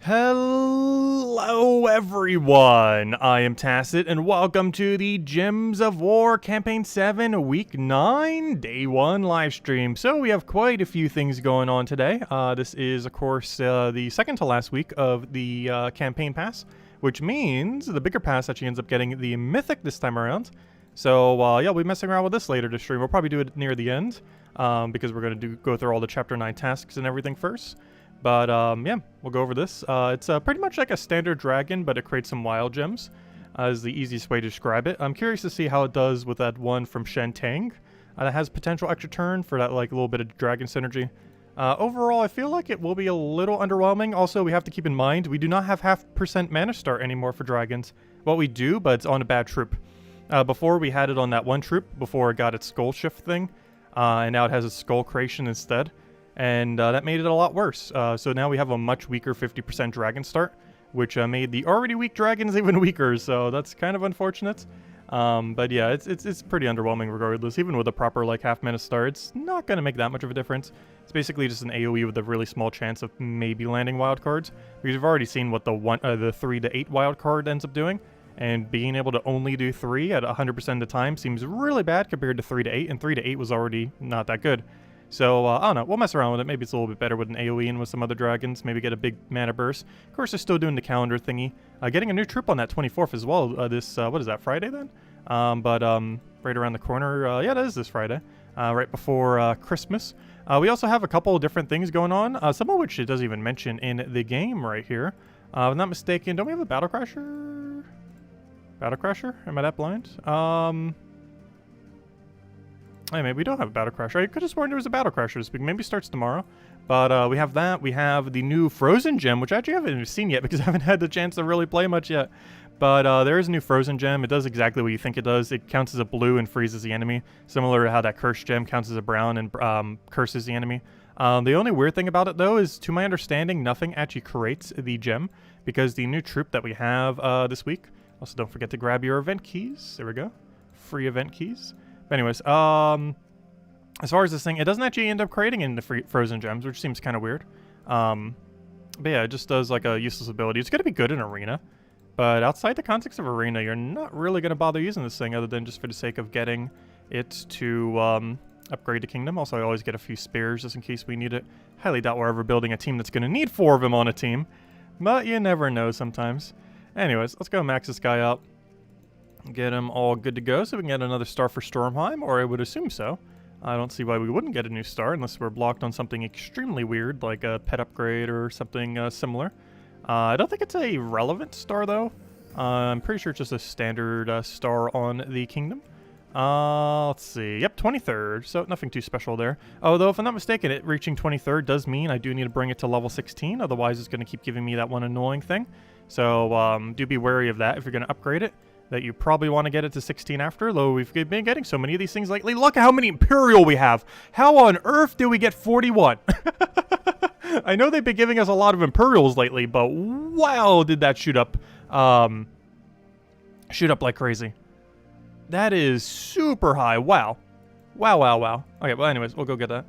Hello everyone, I am Tacit and welcome to the Gems of War Campaign 7 Week 9 Day 1 livestream. So we have quite a few things going on today. This is of course the second to last week of the campaign pass, which means the bigger pass actually ends up getting the Mythic this time around. So yeah, we'll be messing around with this later to stream. We'll probably do it near the end because we're going to go through all the Chapter 9 tasks and everything first. But yeah, we'll go over this. It's pretty much like a standard dragon, but it creates some wild gems, is the easiest way to describe it. I'm curious to see how it does with that one from Shen Tang. That has potential extra turn for that like little bit of dragon synergy. Overall, I feel like it will be a little underwhelming. Also, we have to keep in mind, we do not have 0.5% mana start anymore for dragons. Well, we do, but it's on a bad troop. Before, we had it on that one troop before it got its skull shift thing, and now it has a skull creation instead. And that made it a lot worse. So now we have a much weaker 50% dragon start, which made the already weak dragons even weaker, so that's kind of unfortunate. But yeah, it's pretty underwhelming regardless. Even with a proper like half mana start, it's not going to make that much of a difference. It's basically just an AoE with a really small chance of maybe landing wild cards. Because we've already seen what the 3 to 8 wild card ends up doing. And being able to only do 3 at 100% of the time seems really bad compared to 3 to 8, and 3 to 8 was already not that good. So, I don't know, we'll mess around with it. Maybe it's a little bit better with an AoE and with some other dragons. Maybe get a big mana burst. Of course, they're still doing the calendar thingy. Getting a new troop on that 24th as well. This, what is that, Friday then? Right around the corner. Yeah, that is this Friday. Right before Christmas. We also have a couple of different things going on. Some of which it doesn't even mention in the game right here. If I'm not mistaken, don't we have a Battle Crasher? Battle Crasher? Am I that blind? Hey, maybe we don't have a Battle Crasher. I could have sworn there was a Battle Crasher this week. Maybe it starts tomorrow. But we have that. We have the new Frozen Gem, which I actually haven't even seen yet because I haven't had the chance to really play much yet. But there is a new Frozen Gem. It does exactly what you think it does. It counts as a blue and freezes the enemy, similar to how that Curse Gem counts as a brown and curses the enemy. The only weird thing about it, though, is to my understanding, nothing actually creates the gem because the new troop that we have this week. Also, don't forget to grab your event keys. There we go. Free event keys. But anyways, as far as this thing, it doesn't actually end up creating in the Frozen Gems, which seems kind of weird. But yeah, it just does like a useless ability. It's going to be good in Arena, but outside the context of Arena, you're not really going to bother using this thing other than just for the sake of getting it to upgrade the kingdom. Also, I always get a few spears just in case we need it. Highly doubt we're ever building a team that's going to need 4 of them on a team, but you never know sometimes. Anyways, let's go max this guy out. Get him all good to go so we can get another star for Stormheim, or I would assume so. I don't see why we wouldn't get a new star unless we're blocked on something extremely weird like a pet upgrade or something similar. I don't think it's a relevant star though. I'm pretty sure it's just a standard star on the kingdom. Let's see. Yep, 23rd, so nothing too special there. Although if I'm not mistaken, it reaching 23rd does mean I do need to bring it to level 16, otherwise it's going to keep giving me that one annoying thing. So do be wary of that if you're going to upgrade it. That you probably want to get it to 16 after, though we've been getting so many of these things lately. Look at how many Imperial we have. How on earth did we get 41? I know they've been giving us a lot of Imperials lately, but wow, did that shoot up like crazy. That is super high. Wow. Wow. Okay, well anyways, we'll go get that.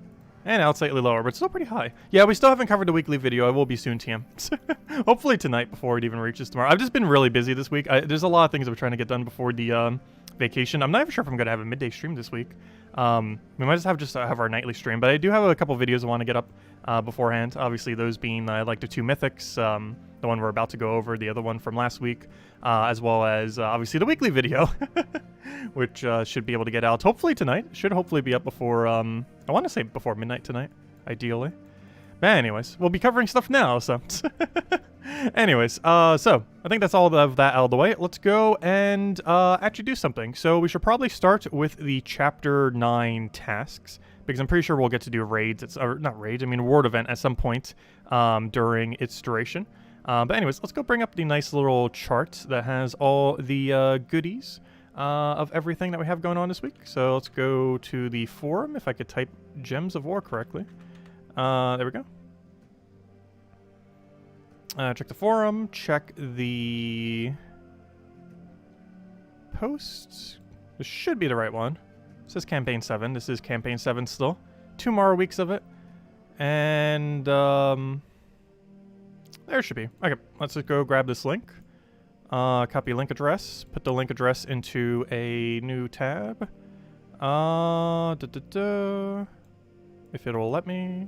And now it's slightly lower, but still pretty high. Yeah, we still haven't covered the weekly video. I will be soon, TM. Hopefully tonight before it even reaches tomorrow. I've just been really busy this week. There's a lot of things I'm trying to get done before the vacation. I'm not even sure if I'm going to have a midday stream this week. We might just have our nightly stream, but I do have a couple videos I want to get up beforehand. Obviously, those being like the 2 Mythics, the one we're about to go over, the other one from last week, as well as obviously the weekly video, which should be able to get out hopefully tonight. Should hopefully be up before, I want to say before midnight tonight, ideally. But anyways, we'll be covering stuff now, so. Anyways, so I think that's all of that out of the way. Let's go and actually do something. So we should probably start with the Chapter 9 tasks, because I'm pretty sure we'll get to do raids, or not raids, I mean reward event at some point during its duration. But anyways, let's go bring up the nice little chart that has all the goodies of everything that we have going on this week. So let's go to the forum, if I could type Gems of War correctly. There we go. Check the forum, check the posts. This should be the right one. It says Campaign 7. This is Campaign 7 still. 2 more weeks of it. And There it should be. Okay, let's just go grab this link. Copy link address. Put the link address into a new tab. If it'll let me.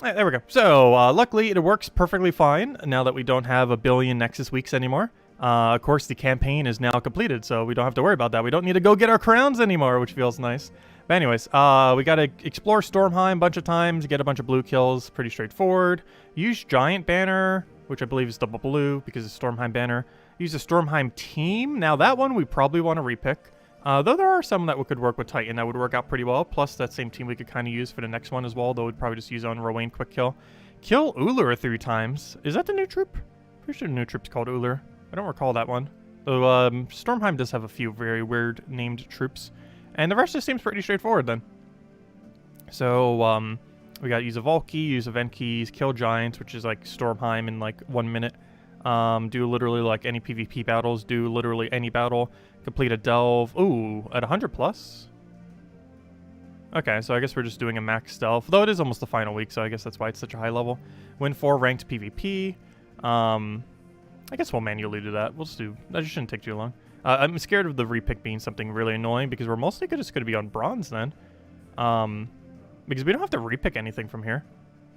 Right, there we go. So, luckily, it works perfectly fine now that we don't have a billion Nexus weeks anymore. Of course, the campaign is now completed, so we don't have to worry about that. We don't need to go get our crowns anymore, which feels nice. But anyways, we got to explore Stormheim a bunch of times, get a bunch of blue kills. Pretty straightforward. Use Giant Banner, which I believe is double blue because it's Stormheim Banner. Use a Stormheim team. Now, that one we probably want to repick. Though there are some that could work with Titan that would work out pretty well. Plus, that same team we could kind of use for the next one as well, though we'd probably just use on Rowan quick kill. Kill Ullr 3 times. Is that the new troop? Pretty sure the new troop's called Ullr. I don't recall that one. Though, Stormheim does have a few very weird named troops. And the rest just seems pretty straightforward then. So, we got use a Valky, use event keys, kill Giants, which is like Stormheim in like 1 minute. Do literally like any PvP battles, do literally any battle. Complete a delve. Ooh, at 100 plus? Okay, so I guess we're just doing a max stealth. Though it is almost the final week, so I guess that's why it's such a high level. Win 4 ranked PvP. I guess we'll manually do that. We'll just do... That shouldn't take too long. I'm scared of the repick being something really annoying because we're mostly just going to be on bronze then. Because we don't have to repick anything from here,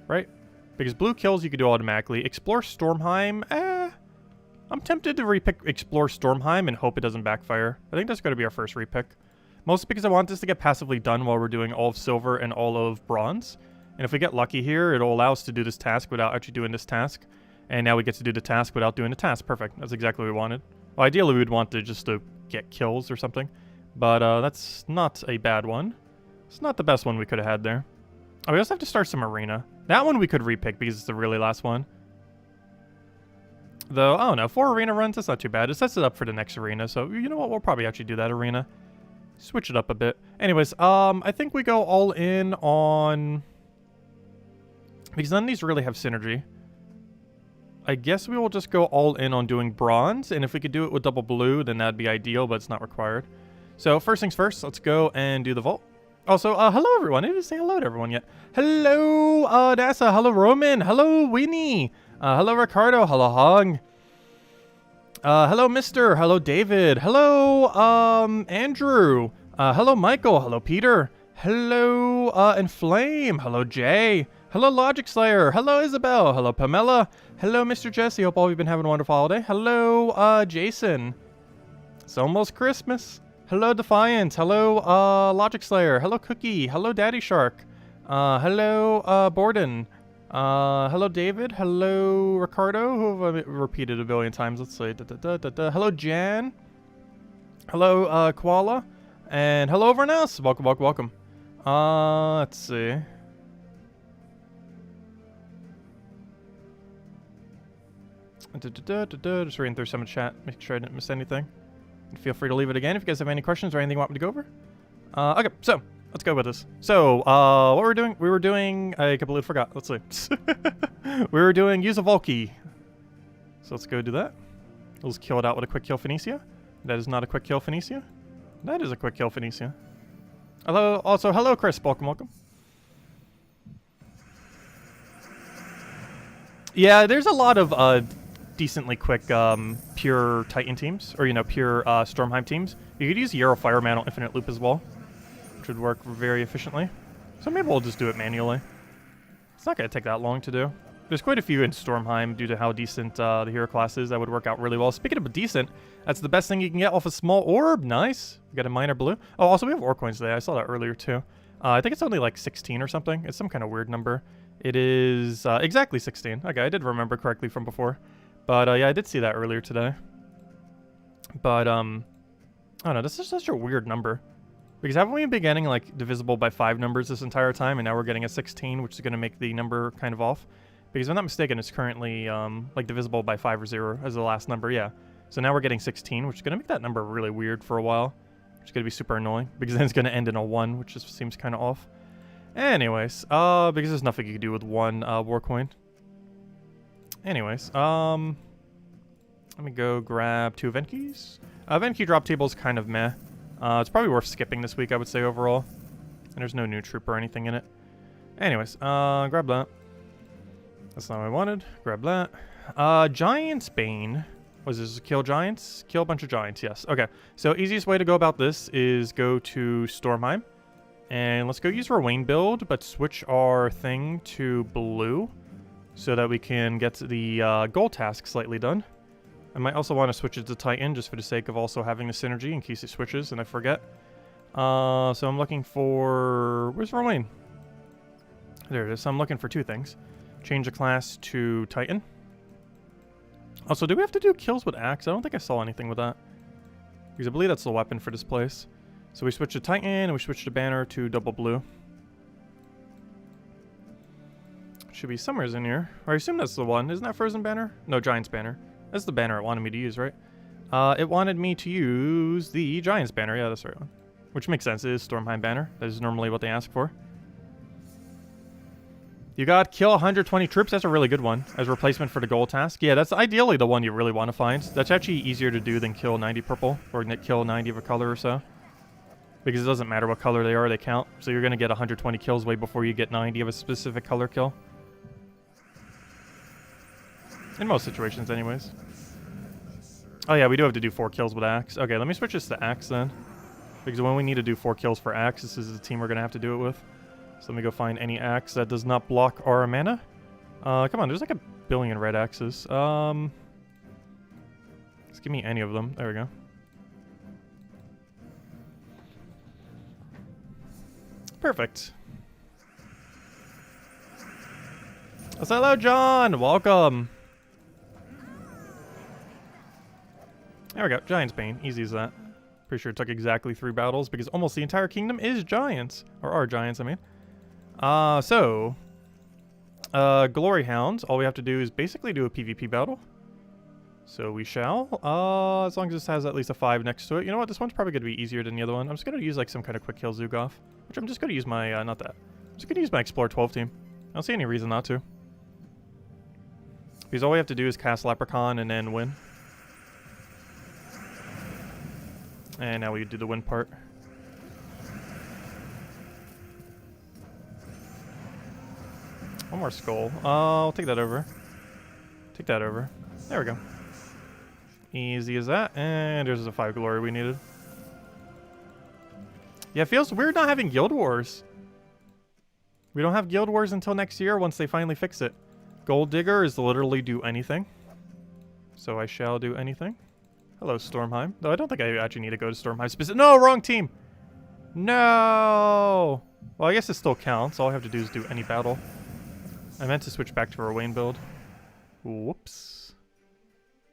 right? Because blue kills you can do automatically. Explore Stormheim, I'm tempted to repick Explore Stormheim and hope it doesn't backfire. I think that's going to be our first repick. Mostly because I want this to get passively done while we're doing all of silver and all of bronze. And if we get lucky here, it'll allow us to do this task without actually doing this task. And now we get to do the task without doing the task. Perfect. That's exactly what we wanted. Well, ideally, we would want to just to get kills or something. But that's not a bad one. It's not the best one we could have had there. Oh, we also have to start some arena. That one we could repick because it's the really last one. Though, I don't know, 4 arena runs, that's not too bad. It sets it up for the next arena, so you know what, we'll probably actually do that arena. Switch it up a bit. Anyways, I think we go all in on... Because none of these really have synergy. I guess we will just go all in on doing bronze, and if we could do it with double blue, then that'd be ideal, but it's not required. So, first things first, let's go and do the vault. Also, hello everyone. I didn't say hello to everyone yet. Hello, Dasa. Hello, Roman. Hello, Winnie. Hello, Ricardo. Hello, Hung. Hello, Mister. Hello, David. Hello, Andrew. Hello, Michael. Hello, Peter. Hello, Inflame. Hello, Jay. Hello, Logic Slayer. Hello, Isabel. Hello, Pamela. Hello, Mr. Jesse. Hope all of you have been having a wonderful holiday. Hello, Jason. It's almost Christmas. Hello, Defiant. Hello, Logic Slayer. Hello, Cookie. Hello, Daddy Shark. Hello, Borden. Hello, David. Hello, Ricardo, who I've repeated a billion times. Let's say. Hello, Jan. Hello, Koala. And hello, everyone else. Welcome, welcome, welcome. Let's see. Just reading through some of the chat. Make sure I didn't miss anything. Feel free to leave it again if you guys have any questions or anything you want me to go over. Okay, so let's go with this. So, what we're doing? We were doing. I completely forgot. Let's see. We were doing use a Valky. So let's go do that. Let's kill it out with a quick kill Phoenicia. That is not a quick kill Phoenicia. That is a quick kill Phoenicia. Hello. Also, hello, Chris. Welcome, welcome. Yeah, there's a lot of decently quick pure Titan teams, or pure Stormheim teams. You could use Yarrow Fireman on Infinite Loop as well, which would work very efficiently. So maybe we'll just do it manually. It's not going to take that long to do. There's quite a few in Stormheim due to how decent the hero class is. That would work out really well. Speaking of decent, that's the best thing you can get off a small orb. Nice. We got a minor blue. Oh, also we have ore coins today. I saw that earlier too. I think it's only like 16 or something. It's some kind of weird number. It is exactly 16. Okay, I did remember correctly from before. But, yeah, I did see that earlier today. But, I don't know, this is such a weird number. Because haven't we been getting, like, divisible by 5 numbers this entire time, and now we're getting a 16, which is going to make the number kind of off? Because if I'm not mistaken, it's currently, like, divisible by 5 or 0 as the last number, yeah. So now we're getting 16, which is going to make that number really weird for a while. Which is going to be super annoying, because then it's going to end in a 1, which just seems kind of off. Anyways, because there's nothing you can do with one war coin. Anyways, let me go grab 2 event keys. Event key drop table is kind of meh. It's probably worth skipping this week, I would say, overall. And there's no new troop or anything in it. Anyways, grab that. That's not what I wanted. Grab that. Giant's Bane. Was this kill giants? Kill a bunch of giants, yes. Okay, so easiest way to go about this is go to Stormheim. And let's go use our Wayne build, but switch our thing to blue so that we can get the goal task slightly done. I might also want to switch it to Titan just for the sake of also having the synergy in case it switches and I forget. So I'm looking for... Where's Rowan? There it is. So I'm looking for two things. Change the class to Titan. Also, do we have to do kills with axe? I don't think I saw anything with that. Because I believe that's the weapon for this place. So we switch to Titan and we switch the banner to double blue. Should be somewhere in here. Or I assume that's the one. Isn't that Frozen banner? No, Giant's banner. That's the banner it wanted me to use, right? It wanted me to use the Giant's banner. Yeah, that's the right one. Which makes sense. It is Stormheim banner. That is normally what they ask for. You got kill 120 troops. That's a really good one as replacement for the goal task. Yeah, that's ideally the one you really want to find. That's actually easier to do than kill 90 purple or kill 90 of a color or so. Because it doesn't matter what color they are, they count. So you're going to get 120 kills way before you get 90 of a specific color kill. In most situations, anyways. Oh yeah, we do have to do 4 kills with axe. Okay, let me switch this to axe then. Because when we need to do 4 kills for axe, this is the team we're going to have to do it with. So let me go find any axe that does not block our mana. Come on, there's like a billion red axes. Just give me any of them. There we go. Perfect. Hello, John! Welcome! There we go. Giant's Bane. Easy as that. Pretty sure it took exactly 3 battles because almost the entire kingdom is giants. Or are giants, I mean. Glory Hounds. All we have to do is basically do a PvP battle. So we shall. As long as this has at least a 5 next to it. You know what? This one's probably going to be easier than the other one. I'm just going to use like some kind of quick kill Zugoff. Which I'm just going to use my, not that. I'm just going to use my Explore 12 team. I don't see any reason not to. Because all we have to do is cast Leprechaun and then win. And now we do the win part. One more skull. I'll take that over. Take that over. There we go. Easy as that. And there's the 5 glory we needed. Yeah, it feels weird not having Guild Wars. We don't have Guild Wars until next year once they finally fix it. Gold Digger is literally do anything. So I shall do anything. Hello, Stormheim. Though I don't think I actually need to go to Stormheim. No, wrong team! No! Well, I guess it still counts. All I have to do is do any battle. I meant to switch back to our Wayne build. Whoops.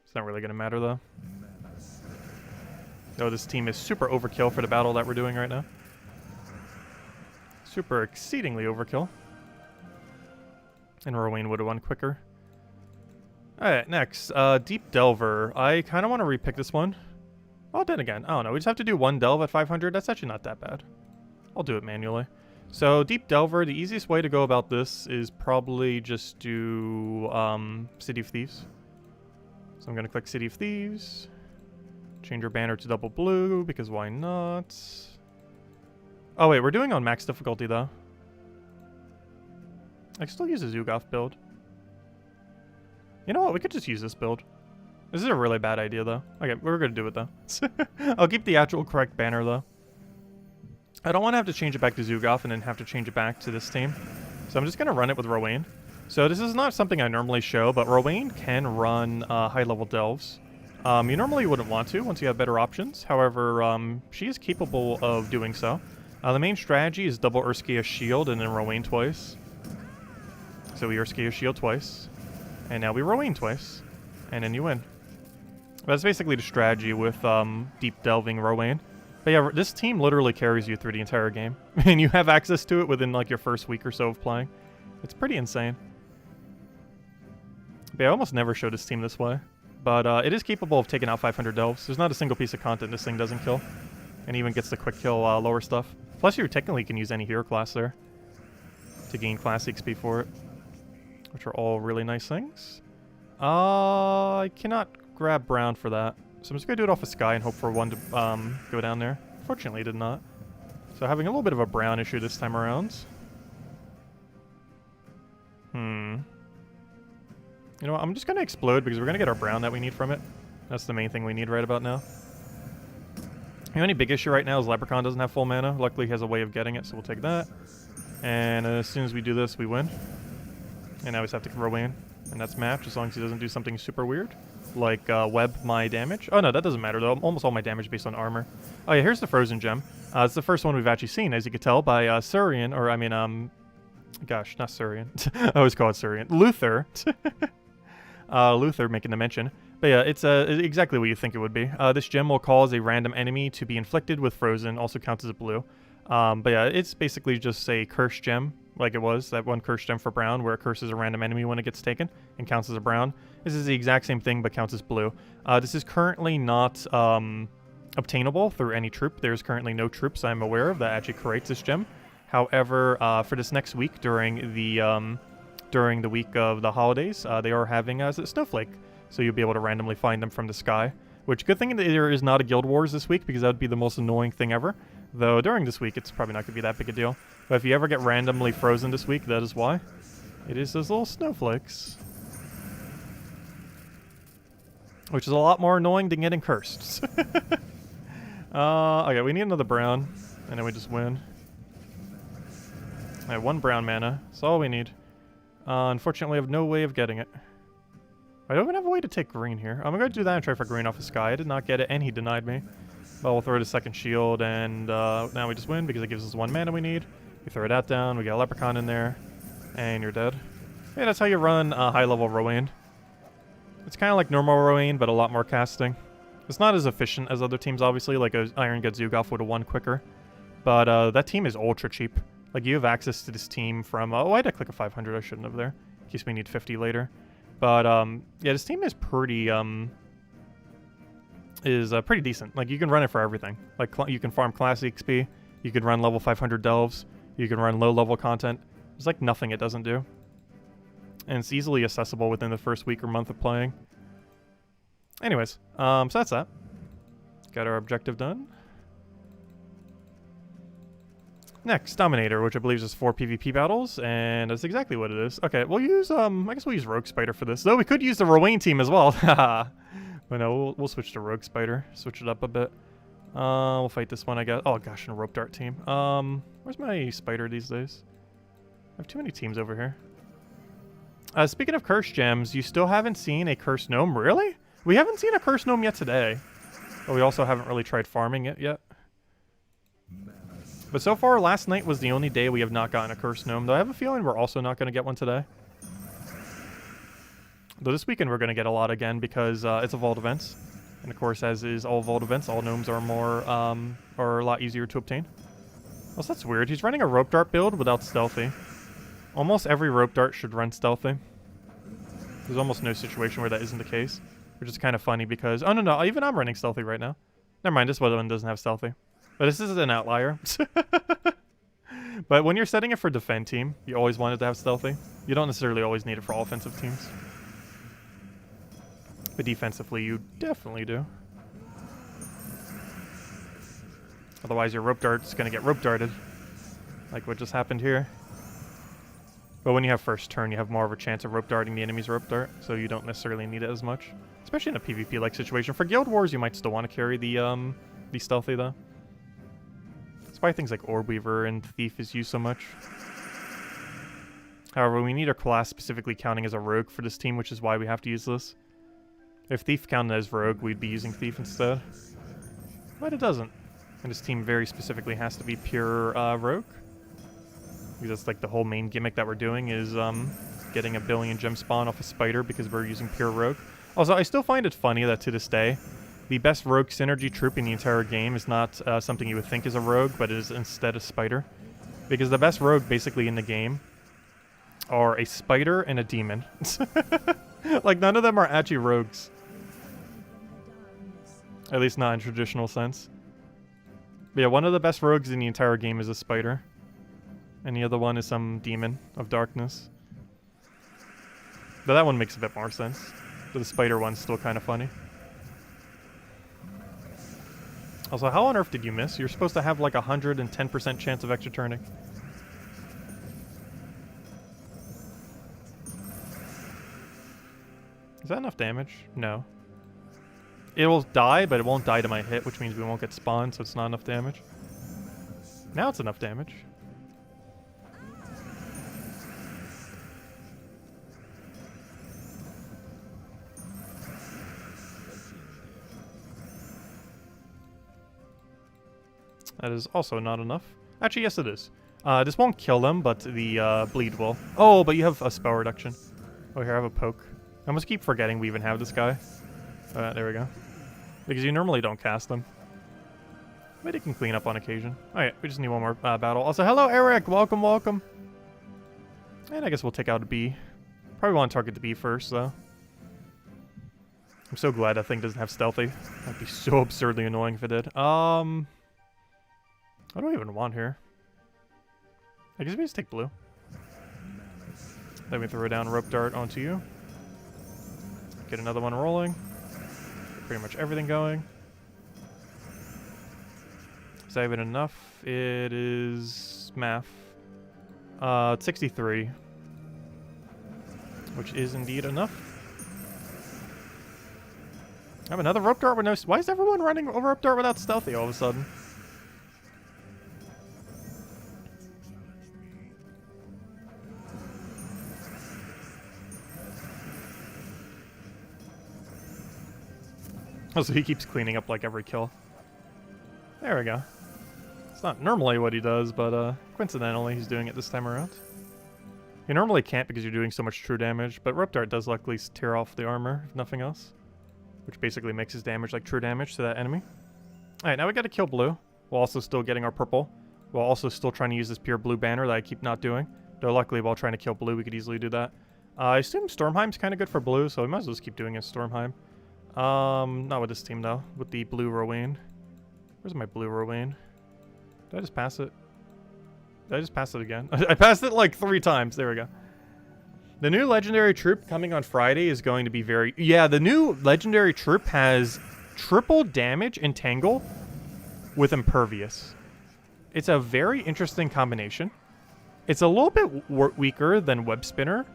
It's not really going to matter, though. Oh, this team is super overkill for the battle that we're doing right now. Super exceedingly overkill. And Rowan would have won quicker. Alright, next. Deep Delver. I kind of want to repick this one. Well, then again, I don't know. We just have to do 1 delve at 500. That's actually not that bad. I'll do it manually. So, Deep Delver, the easiest way to go about this is probably just do City of Thieves. So I'm going to click City of Thieves. Change our banner to double blue, because why not? Oh wait, we're doing on max difficulty though. I can still use a Zugoff build. You know what, we could just use this build. This is a really bad idea though. Okay, we're going to do it though. I'll keep the actual correct banner though. I don't want to have to change it back to Zugoff and then have to change it back to this team. So I'm just going to run it with Rowan. So this is not something I normally show, but Rowan can run high-level delves. You normally wouldn't want to once you have better options. However, she is capable of doing so. The main strategy is double Urskia's shield and then Rowan twice. So we Urskia's shield twice. And now we Rowan twice. And then you win. That's basically the strategy with deep delving Rowan. But yeah, this team literally carries you through the entire game. And you have access to it within like your first week or so of playing. It's pretty insane. But yeah, I almost never show this team this way. But it is capable of taking out 500 delves. There's not a single piece of content this thing doesn't kill. And even gets the quick kill lower stuff. Plus you technically can use any hero class there. To gain class XP for it. Which are all really nice things. I cannot grab brown for that. So I'm just going to do it off of Sky and hope for one to go down there. Fortunately, it did not. So having a little bit of a brown issue this time around. You know what? I'm just going to explode because we're going to get our brown that we need from it. That's the main thing we need right about now. The only big issue right now is Leprechaun doesn't have full mana. Luckily, he has a way of getting it, so we'll take that. And as soon as we do this, we win. And now we just have to Rowan. And that's match, as long as he doesn't do something super weird. Like web my damage. Oh no, that doesn't matter though. Almost all my damage based on armor. Oh yeah, here's the frozen gem. It's the first one we've actually seen, as you could tell, by Surian, or I mean, gosh, not Surian. I always call it Surian. Luther. Luther making the mention. But yeah, it's exactly what you think it would be. This gem will cause a random enemy to be inflicted with frozen, also counts as a blue. But yeah, it's basically just a cursed gem, like it was, that one cursed gem for brown, where it curses a random enemy when it gets taken, and counts as a brown. This is the exact same thing, but counts as blue. This is currently not obtainable through any troop. There's currently no troops I'm aware of that actually creates this gem. However, for this next week, during the week of the holidays, they are having a snowflake. So you'll be able to randomly find them from the sky. Which, good thing there is not a Guild Wars this week, because that would be the most annoying thing ever. Though during this week, it's probably not going to be that big a deal. But if you ever get randomly frozen this week, that is why. It is those little snowflakes. Which is a lot more annoying than getting cursed. Okay, we need another brown. And then we just win. Alright, 1 brown mana. That's all we need. Unfortunately, I have no way of getting it. I don't even have a way to take green here. I'm going to do that and try for green off the sky. I did not get it, and he denied me. But we'll throw the second shield, and now we just win because it gives us 1 mana we need. We throw that down, we got a Leprechaun in there, and you're dead. Yeah, that's how you run high-level Rowan. It's kind of like normal Rowan, but a lot more casting. It's not as efficient as other teams, obviously, like Iron Gut Zugolf would have won quicker. But that team is ultra cheap. Like, you have access to this team from... oh, I had to click a 500, I shouldn't have there. In case we need 50 later. But, yeah, this team is pretty, pretty decent. Like, you can run it for everything. Like, you can farm class XP, you can run level 500 delves, you can run low-level content. There's, like, nothing it doesn't do. And it's easily accessible within the first week or month of playing. Anyways, so that's that. Got our objective done. Next, Dominator, which I believe is 4 PvP battles, and that's exactly what it is. Okay, we'll use, I guess we'll use Rogue Spider for this. Though we could use the Rowan team as well. But no, we'll switch to Rogue Spider. Switch it up a bit. We'll fight this one, I guess. Oh gosh, and a Rope Dart team. Where's my Spider these days? I have too many teams over here. Speaking of Cursed Gems, you still haven't seen a Cursed Gnome? Really? We haven't seen a Cursed Gnome yet today. But we also haven't really tried farming it yet. But so far, last night was the only day we have not gotten a Cursed Gnome, though I have a feeling we're also not going to get one today. Though this weekend we're going to get a lot again because it's a Vault events. And of course, as is all Vault events, all Gnomes are are a lot easier to obtain. Also, that's weird. He's running a Rope Dart build without Stealthy. Almost every Rope Dart should run Stealthy. There's almost no situation where that isn't the case. Which is kind of funny because... oh, no, even I'm running Stealthy right now. Never mind, this one doesn't have Stealthy. But this is an outlier. But when you're setting it for defend team, you always want it to have Stealthy. You don't necessarily always need it for offensive teams. But defensively, you definitely do. Otherwise, your Rope Dart's going to get Rope Darted. Like what just happened here. But when you have first turn, you have more of a chance of Rope Darting the enemy's Rope Dart. So you don't necessarily need it as much. Especially in a PvP-like situation. For Guild Wars, you might still want to carry the Stealthy, though. That's why things like Orb Weaver and Thief is used so much. However, we need a class specifically counting as a Rogue for this team, which is why we have to use this. If Thief counted as Rogue, we'd be using Thief instead. But it doesn't. And this team very specifically has to be pure Rogue. Because that's like the whole main gimmick that we're doing is getting a billion gem spawn off a Spider because we're using pure Rogue. Also, I still find it funny that to this day, the best Rogue synergy troop in the entire game is not something you would think is a Rogue, but it is instead a Spider. Because the best Rogue basically in the game are a Spider and a Demon. Like, none of them are actually Rogues. At least not in traditional sense. But yeah, one of the best Rogues in the entire game is a Spider. And the other one is some Demon of Darkness. But that one makes a bit more sense. But the Spider one's still kind of funny. Also, how on earth did you miss? You're supposed to have like 110% chance of extra turning. Is that enough damage? No. It will die, but it won't die to my hit, which means we won't get spawned, so it's not enough damage. Now it's enough damage. That is also not enough. Actually, yes it is. This won't kill them, but the bleed will. Oh, but you have a spell reduction. Oh, here, I have a poke. I must keep forgetting we even have this guy. There we go. Because you normally don't cast them. But it can clean up on occasion. Alright, we just need one more battle. Also, hello Eric! Welcome, welcome! And I guess we'll take out a B. Probably want to target the B first, though. I'm so glad that thing doesn't have stealthy. That'd be so absurdly annoying if it did. What do I even want here? I guess we just take blue. Then we throw down rope dart onto you. Get another one rolling. Get pretty much everything going. Is that even enough? It is math. 63. Which is indeed enough. I have another rope dart with no... Why is everyone running a rope dart without stealthy all of a sudden? Oh, so he keeps cleaning up like every kill. There we go. It's not normally what he does, but coincidentally he's doing it this time around. You normally can't because you're doing so much true damage, but Rope Dart does luckily tear off the armor, if nothing else. Which basically makes his damage like true damage to that enemy. Alright, now we gotta kill blue, while also still getting our purple. While also still trying to use this pure blue banner that I keep not doing. Though luckily while trying to kill blue we could easily do that. I assume Stormheim's kind of good for blue, so we might as well just keep doing it Stormheim. Not with this team though, with the blue Rowan. Where's my blue Rowan? Did I just pass it? Did I just pass it again? I passed it like 3 times. There we go. The new legendary troop coming on Friday is going to be very... Yeah, the new legendary troop has triple damage Entangle with Impervious. It's a very interesting combination. It's a little bit weaker than Web Spinner,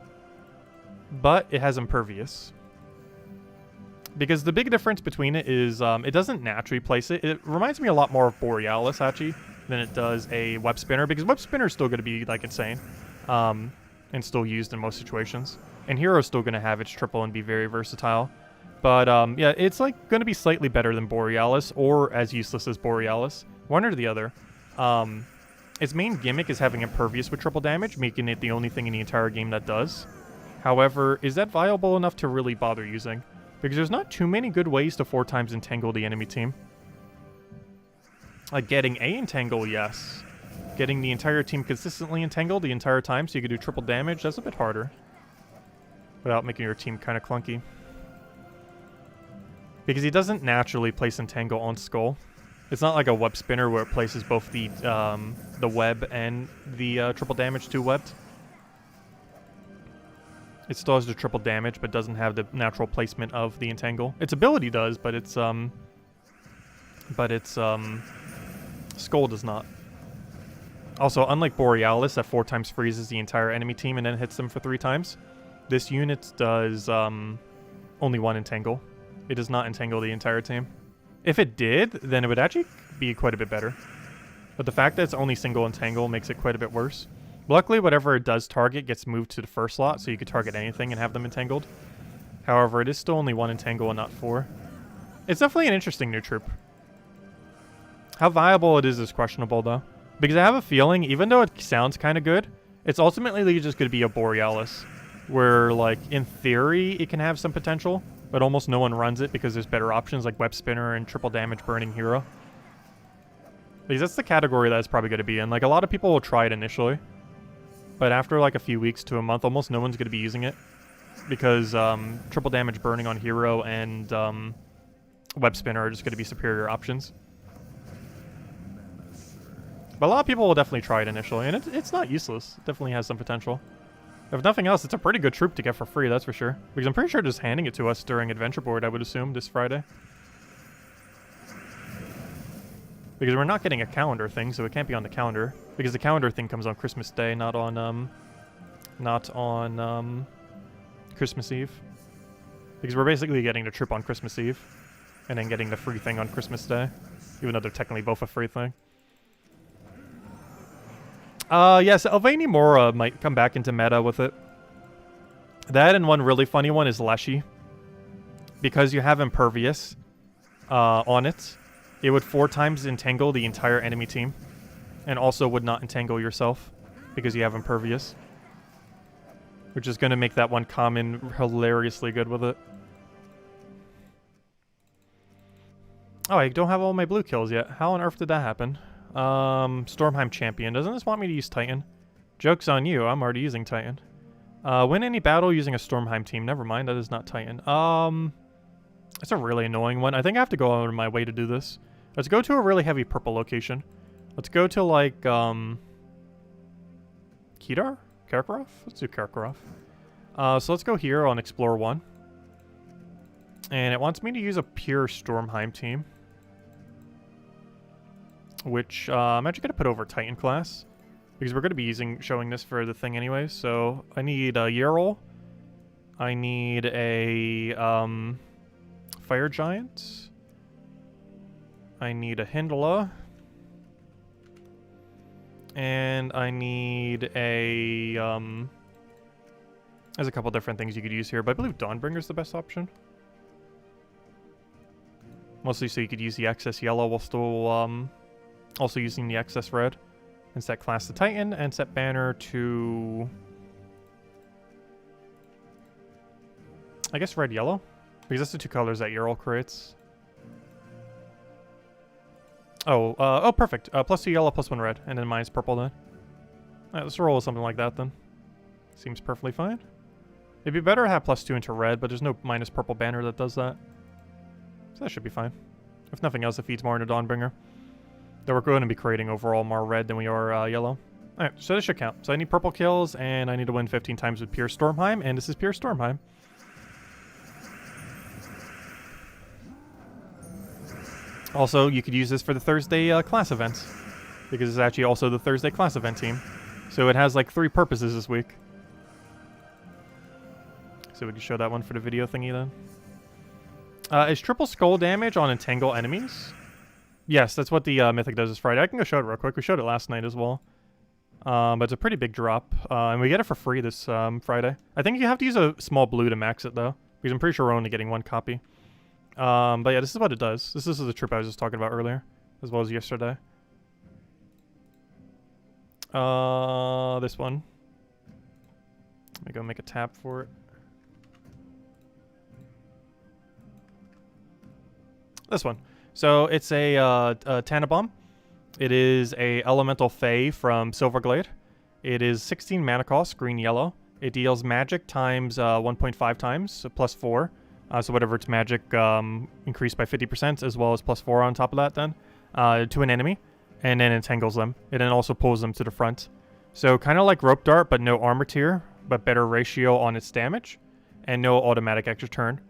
but it has Impervious. Because the big difference between it is it doesn't naturally place it. It reminds me a lot more of Borealis, actually, than it does a Web Spinner, because Web Spinner is still going to be, like, insane. And still used in most situations. And Hero's still going to have its triple and be very versatile. But, yeah, it's, like, going to be slightly better than Borealis, or as useless as Borealis. One or the other. Its main gimmick is having Impervious with triple damage, making it the only thing in the entire game that does. However, is that viable enough to really bother using? Because there's not too many good ways to 4 times entangle the enemy team. Like getting a entangle, yes. Getting the entire team consistently entangled the entire time so you can do triple damage, that's a bit harder. Without making your team kind of clunky. Because he doesn't naturally place entangle on Skull. It's not like a Web Spinner where it places both the web and the triple damage to webbed. It still has the triple damage, but doesn't have the natural placement of the entangle. Its ability does, but its Skull does not. Also, unlike Borealis, that 4 times freezes the entire enemy team and then hits them for 3 times, this unit does only 1 entangle. It does not entangle the entire team. If it did, then it would actually be quite a bit better. But the fact that it's only single entangle makes it quite a bit worse. Luckily, whatever it does target gets moved to the first slot, so you could target anything and have them entangled. However, it is still only 1 entangle and not 4. It's definitely an interesting new troop. How viable it is questionable, though. Because I have a feeling, even though it sounds kind of good, it's ultimately just going to be a Borealis. Where, like, in theory, it can have some potential, but almost no one runs it because there's better options like Web Spinner and triple damage burning hero. Because that's the category that it's probably going to be in. Like, a lot of people will try it initially. But after like a few weeks to a month, almost no one's going to be using it. Because triple damage burning on hero and Web Spinner are just going to be superior options. But a lot of people will definitely try it initially, and it's not useless. It definitely has some potential. If nothing else, it's a pretty good troop to get for free, that's for sure. Because I'm pretty sure just handing it to us during Adventure Board, I would assume, this Friday. Because we're not getting a calendar thing, so it can't be on the calendar. Because the calendar thing comes on Christmas Day, not on Christmas Eve. Because we're basically getting the trip on Christmas Eve. And then getting the free thing on Christmas Day. Even though they're technically both a free thing. Yes, Elvani Mora might come back into meta with it. That and one really funny one is Leshy. Because you have Impervious on it, it would 4 times entangle the entire enemy team. And also would not entangle yourself. Because you have Impervious. Which is going to make that one common hilariously good with it. Oh, I don't have all my blue kills yet. How on earth did that happen? Stormheim Champion. Doesn't this want me to use Titan? Joke's on you. I'm already using Titan. Win any battle using a Stormheim team. Never mind. That is not Titan. It's a really annoying one. I think I have to go out of my way to do this. Let's go to a really heavy purple location. Let's go to, like, Kedar? Karkaroff? Let's do Karkaroff. So let's go here on Explore 1. And it wants me to use a pure Stormheim team. Which I'm actually going to put over Titan class. Because we're going to be showing this for the thing anyway. So I need a Yarol. I need a Fire Giant. I need a Hindla. And I need a... there's a couple different things you could use here, but I believe Dawnbringer's the best option. Mostly so you could use the excess yellow while still also using the excess red. And set class to Titan, and set banner to... I guess red-yellow? Because that's the 2 colors that Yarol creates. Oh, perfect. +2 yellow, +1 red, and then minus purple then. Alright, let's roll with something like that then. Seems perfectly fine. It'd be better to have +2 into red, but there's no minus purple banner that does that. So that should be fine. If nothing else, it feeds more into Dawnbringer. Though we're going to be creating overall more red than we are yellow. Alright, so this should count. So I need purple kills, and I need to win 15 times with pure Stormheim, and this is pure Stormheim. Also, you could use this for the Thursday class events. Because it's actually also the Thursday class event team. So it has like 3 purposes this week. So we can show that one for the video thingy then. Is triple skull damage on entangle enemies? Yes, that's what the Mythic does this Friday. I can go show it real quick. We showed it last night as well. But it's a pretty big drop. And we get it for free this Friday. I think you have to use a small blue to max it though. Because I'm pretty sure we're only getting 1 copy. But yeah, this is what it does. This is the trip I was just talking about earlier. As well as yesterday. This one. Let me go make a tab for it. This one. So it's a TJTimebomb. It is a elemental fae from Silverglade. It is 16 mana cost, green yellow. It deals magic times 1.5 times, so +4. So whatever its magic increased by 50%, as well as +4 on top of that then, to an enemy, and then entangles them. It then also pulls them to the front. So kind of like Rope Dart, but no armor tier, but better ratio on its damage, and no automatic extra turn.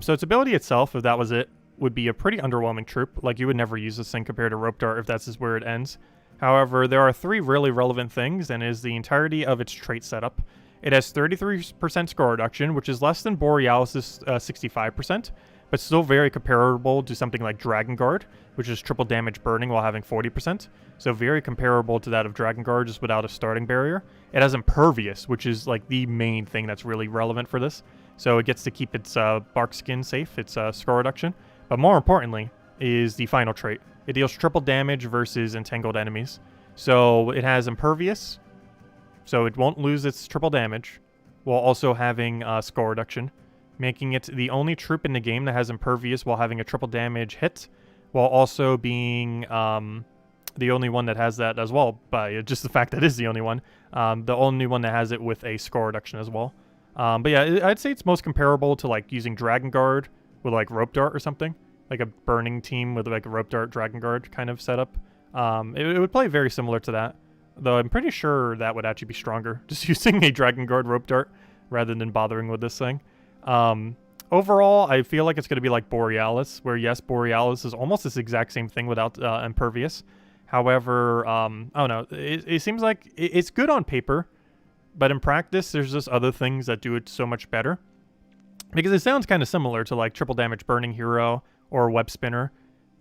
So its ability itself, if that was it, would be a pretty underwhelming troop. Like, you would never use this thing compared to Rope Dart if that's just where it ends. However, there are 3 really relevant things, and is the entirety of its trait setup. It has 33% score reduction, which is less than Borealis' 65%, but still very comparable to something like Dragon Guard, which is triple damage burning while having 40%. So very comparable to that of Dragon Guard, just without a starting barrier. It has Impervious, which is like the main thing that's really relevant for this. So it gets to keep its bark skin safe, its score reduction. But more importantly is the final trait. It deals triple damage versus entangled enemies. So it has Impervious, so it won't lose its triple damage, while also having score reduction, making it the only troop in the game that has Impervious while having a triple damage hit, while also being the only one that has that as well, by just the fact that it is the only one. The only one that has it with a score reduction as well. But yeah, I'd say it's most comparable to like using Dragon Guard with like Rope Dart or something, like a burning team with like a Rope Dart Dragon Guard kind of setup. It would play very similar to that, though I'm pretty sure that would actually be stronger, just using a Dragon Guard Rope Dart rather than bothering with this thing. Overall, I feel like it's going to be like Borealis, where yes, Borealis is almost this exact same thing without Impervious. However, I don't know, it seems like it's good on paper, but in practice, there's just other things that do it so much better. Because it sounds kind of similar to like triple damage burning hero or web spinner.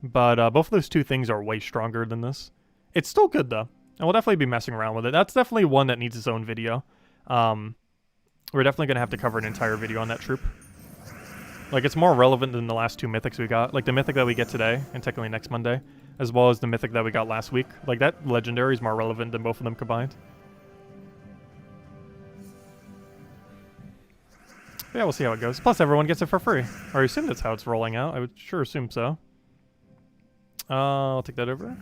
But both of those two things are way stronger than this. It's still good though. And we'll definitely be messing around with it. That's definitely one that needs its own video. We're definitely going to have to cover an entire video on that troop. Like, it's more relevant than the last two mythics we got. Like, the mythic that we get today, and technically next Monday, as well as the mythic that we got last week. Like, that legendary is more relevant than both of them combined. But yeah, we'll see how it goes. Plus, everyone gets it for free. Or I assume that's how it's rolling out. I would sure assume so. I'll take that over.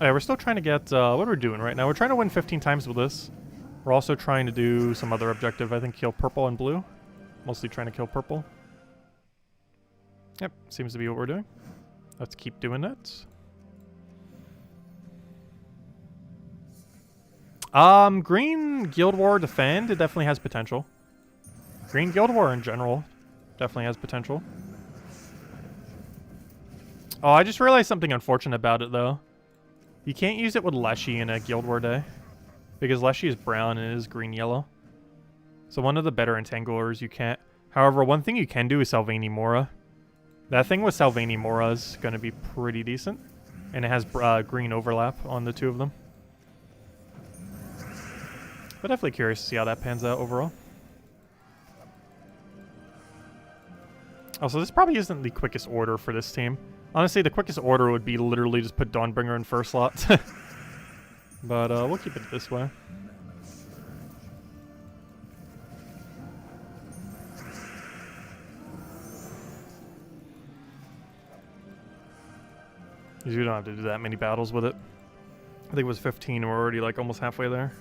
Yeah, we're still trying to get... what are we doing right now? We're trying to win 15 times with this. We're also trying to do some other objective. I think kill purple and blue. Mostly trying to kill purple. Yep, seems to be what we're doing. Let's keep doing that. Green Guild War Defend, it definitely has potential. Green Guild War in general definitely has potential. Oh, I just realized something unfortunate about it, though. You can't use it with Leshy in a Guild War day. Because Leshy is brown and it is green-yellow. So one of the better entanglers you can't. However, one thing you can do is Salvani Mora. That thing with Salvani Mora is going to be pretty decent. And it has green overlap on the two of them. But definitely curious to see how that pans out overall. Also, this probably isn't the quickest order for this team. Honestly, the quickest order would be literally just put Dawnbringer in first slot. But we'll keep it this way. You don't have to do that many battles with it. I think it was 15 and we're already like almost halfway there.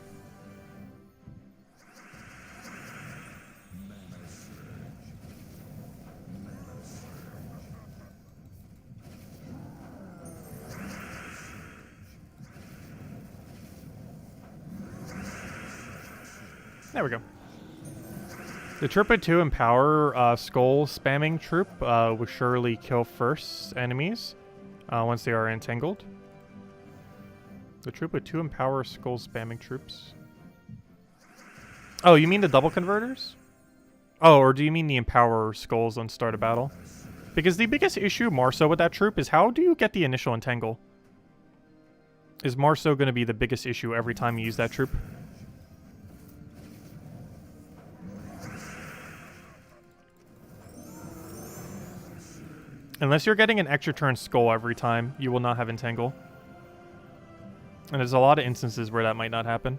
There we go. The Trooper 2 Empower Skull spamming troop will surely kill first enemies once they are entangled. The Trooper 2 Empower Skull spamming troops. Oh, you mean the double converters? Oh, or do you mean the Empower Skulls on start of battle? Because the biggest issue more so with that troop is how do you get the initial entangle? Is more so going to be the biggest issue every time you use that troop. Unless you're getting an extra turn skull every time, you will not have entangle. And there's a lot of instances where that might not happen.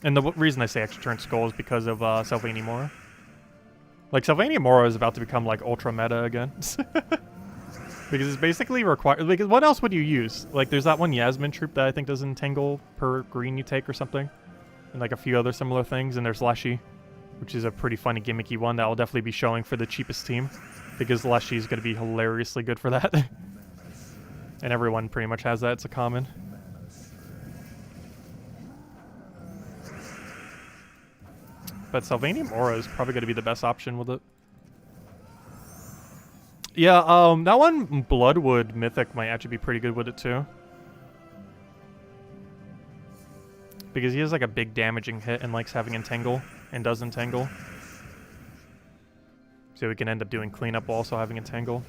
And the reason I say extra turn skull is because of Salvani Mora. Like, Salvani Mora is about to become, like, ultra meta again. Because it's basically required... Because what else would you use? Like, there's that one Yasmin troop that I think does entangle per green you take or something. And, like, a few other similar things. And there's Leshy, which is a pretty funny gimmicky one that will definitely be showing for the cheapest team. Because Leshy is going to be hilariously good for that. And everyone pretty much has that. It's a common. But Salvani Mora is probably going to be the best option with it. Yeah, that one, Bloodwood Mythic, might actually be pretty good with it too. Because he has like a big damaging hit and likes having entangle, and does entangle. So we can end up doing cleanup while also having entangle.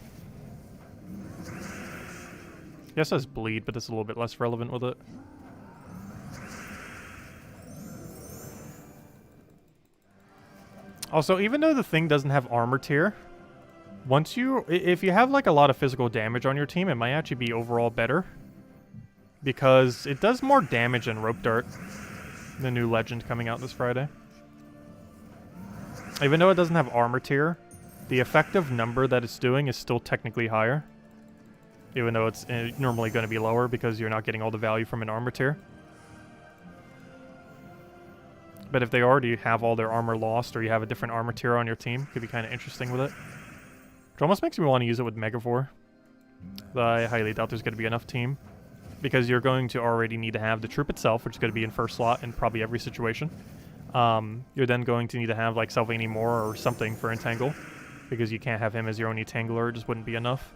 He also has bleed, but it's a little bit less relevant with it. Also, even though the thing doesn't have armor tier, once you, if you have like a lot of physical damage on your team, it might actually be overall better. Because it does more damage than Rope Dart, the new legend coming out this Friday. Even though it doesn't have armor tier, the effective number that it's doing is still technically higher. Even though it's normally going to be lower because you're not getting all the value from an armor tier. But if they already have all their armor lost, or you have a different armor tier on your team, could be kind of interesting with it. Which almost makes me want to use it with Megavore. But I highly doubt there's going to be enough team. Because you're going to already need to have the troop itself, which is going to be in first slot in probably every situation. You're then going to need to have like Salvani Mora or something for Entangle. Because you can't have him as your only Tangler, it just wouldn't be enough.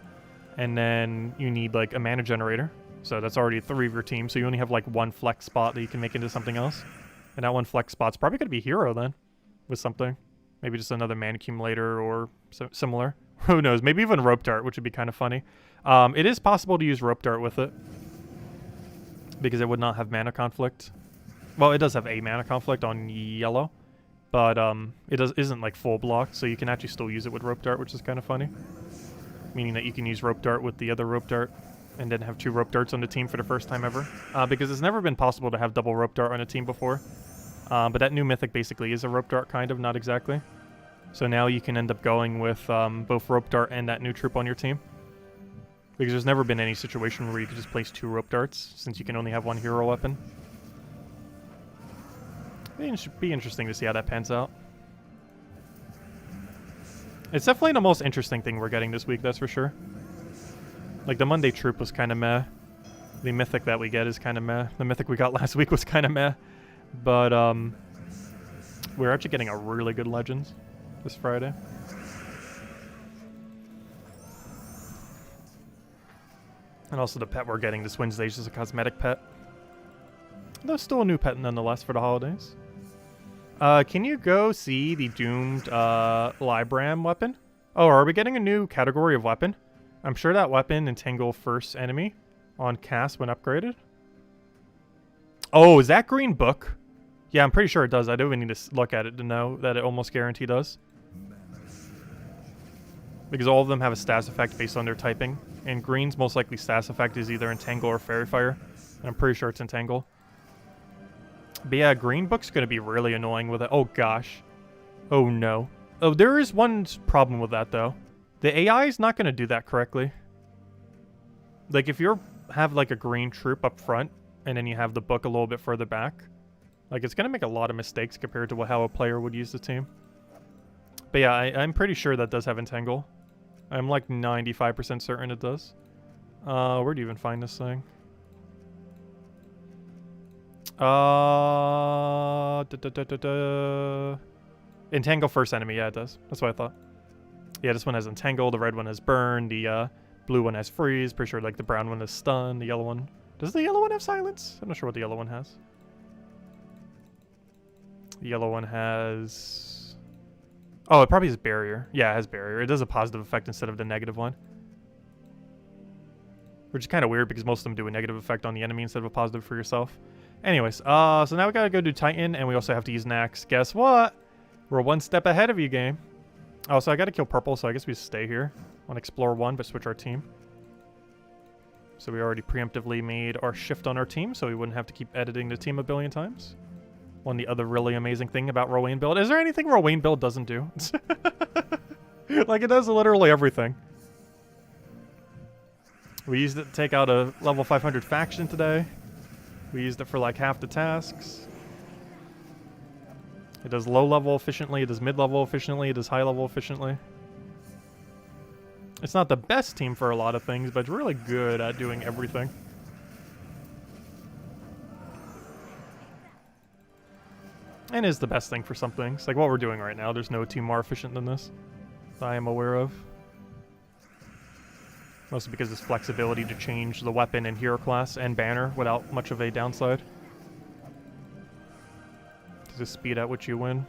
And then you need like a mana generator. So that's already 3 of your team, so you only have like 1 flex spot that you can make into something else. And that 1 flex spot's probably going to be Hero then, with something. Maybe just another mana accumulator or similar. Who knows? Maybe even rope dart, which would be kind of funny. It is possible to use rope dart with it because it would not have mana conflict. Well, it does have a mana conflict on yellow, but isn't like full block, so you can actually still use it with rope dart, which is kind of funny. Meaning that you can use rope dart with the other rope dart and then have 2 rope darts on the team for the first time ever. Because it's never been possible to have double rope dart on a team before. But that new mythic basically is a rope dart, kind of, not exactly. So now you can end up going with both rope dart and that new troop on your team. Because there's never been any situation where you could just place 2 rope darts, since you can only have 1 hero weapon. It should be interesting to see how that pans out. It's definitely the most interesting thing we're getting this week, that's for sure. Like, the Monday troop was kind of meh. The mythic that we get is kind of meh. The mythic we got last week was kind of meh. But, we're actually getting a really good Legends this Friday. And also the pet we're getting this Wednesday is just a cosmetic pet. Though still a new pet nonetheless for the holidays. Can you go see the doomed Libram weapon? Oh, are we getting a new category of weapon? I'm sure that weapon entangle first enemy on cast when upgraded. Oh, is that green book? Yeah, I'm pretty sure it does. I don't even need to look at it to know that it almost guarantee does. Because all of them have a status effect based on their typing. And green's most likely status effect is either Entangle or Fairy Fire. And I'm pretty sure it's Entangle. But yeah, green book's going to be really annoying with it. Oh gosh. Oh no. Oh, there is one problem with that though. The AI is not going to do that correctly. Like if you have like a green troop up front and then you have the book a little bit further back, like it's going to make a lot of mistakes compared to how a player would use the team. But yeah, I'm pretty sure that does have Entangle. I'm like 95% certain it does. Where do you even find this thing? Entangle first enemy. Yeah, it does. That's what I thought. Yeah, this one has Entangle. The red one has Burn. The blue one has Freeze. Pretty sure like the brown one has Stun. The yellow one... Does the yellow one have Silence? I'm not sure what the yellow one has. The yellow one has... Oh, it probably has Barrier. Yeah, it has Barrier. It does a positive effect instead of the negative one. Which is kind of weird because most of them do a negative effect on the enemy instead of a positive for yourself. Anyways, so now we gotta go do Titan, and we also have to use Nax. Guess what? We're one step ahead of you, game. Oh, so I gotta kill purple, so I guess we stay here on Explore 1, but switch our team. So we already preemptively made our shift on our team, so we wouldn't have to keep editing the team a billion times. One of the other really amazing thing about Rowan build. Is there anything Rowan build doesn't do? Like, it does literally everything. We used it to take out a level 500 faction today. We used it for like half the tasks. It does low level efficiently, it does mid level efficiently, it does high level efficiently. It's not the best team for a lot of things, but it's really good at doing everything. And is the best thing for some things. Like what we're doing right now, there's no team more efficient than this that I am aware of. Mostly because it's flexibility to change the weapon and hero class and banner without much of a downside. To the speed at which you win.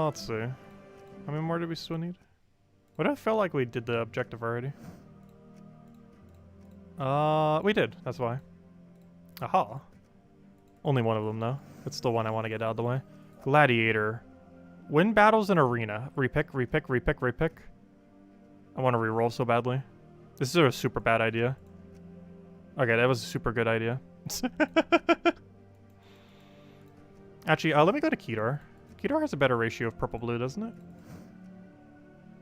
Let's see. How many more do we still need? What I felt like we did the objective already. We did. That's why. Aha. Only one of them, though. It's still one I want to get out of the way. Gladiator. Win battles in arena. Repick, repick, repick, repick. I want to reroll so badly. This is a super bad idea. Okay, that was a super good idea. Actually, let me go to Kedar. Kedar has a better ratio of purple-blue, doesn't it?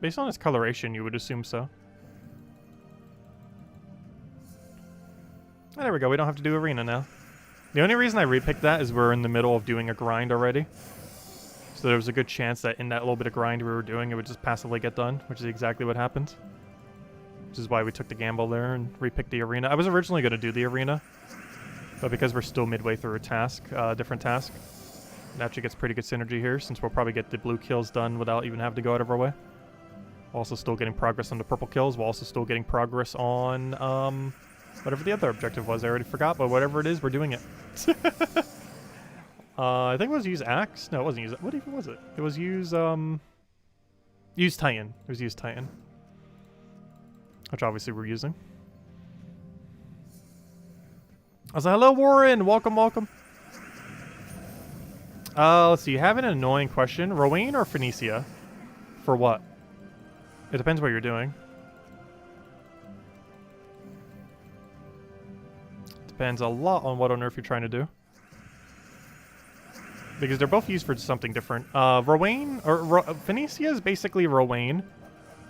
Based on its coloration, you would assume so. Oh, there we go. We don't have to do arena now. The only reason I repicked that is we're in the middle of doing a grind already. So there was a good chance that in that little bit of grind we were doing, it would just passively get done, which is exactly what happened. Which is why we took the gamble there and repicked the arena. I was originally going to do the arena, but because we're still midway through a task, different task, it actually gets pretty good synergy here, since we'll probably get the blue kills done without even having to go out of our way. Also still getting progress on the purple kills, while also still getting progress on, whatever the other objective was. I already forgot, but whatever it is, we're doing it. I think it was use axe. No, it wasn't use. What even was it? It was use Titan. It was use Titan, which obviously we're using. I was like, hello, Warren. Welcome, welcome. Let's see. You have an annoying question. Rowan or Phoenicia? For what? It depends what you're doing. Depends a lot on what on earth you're trying to do. Because they're both used for something different. Rowan, or Phoenicia is basically Rowan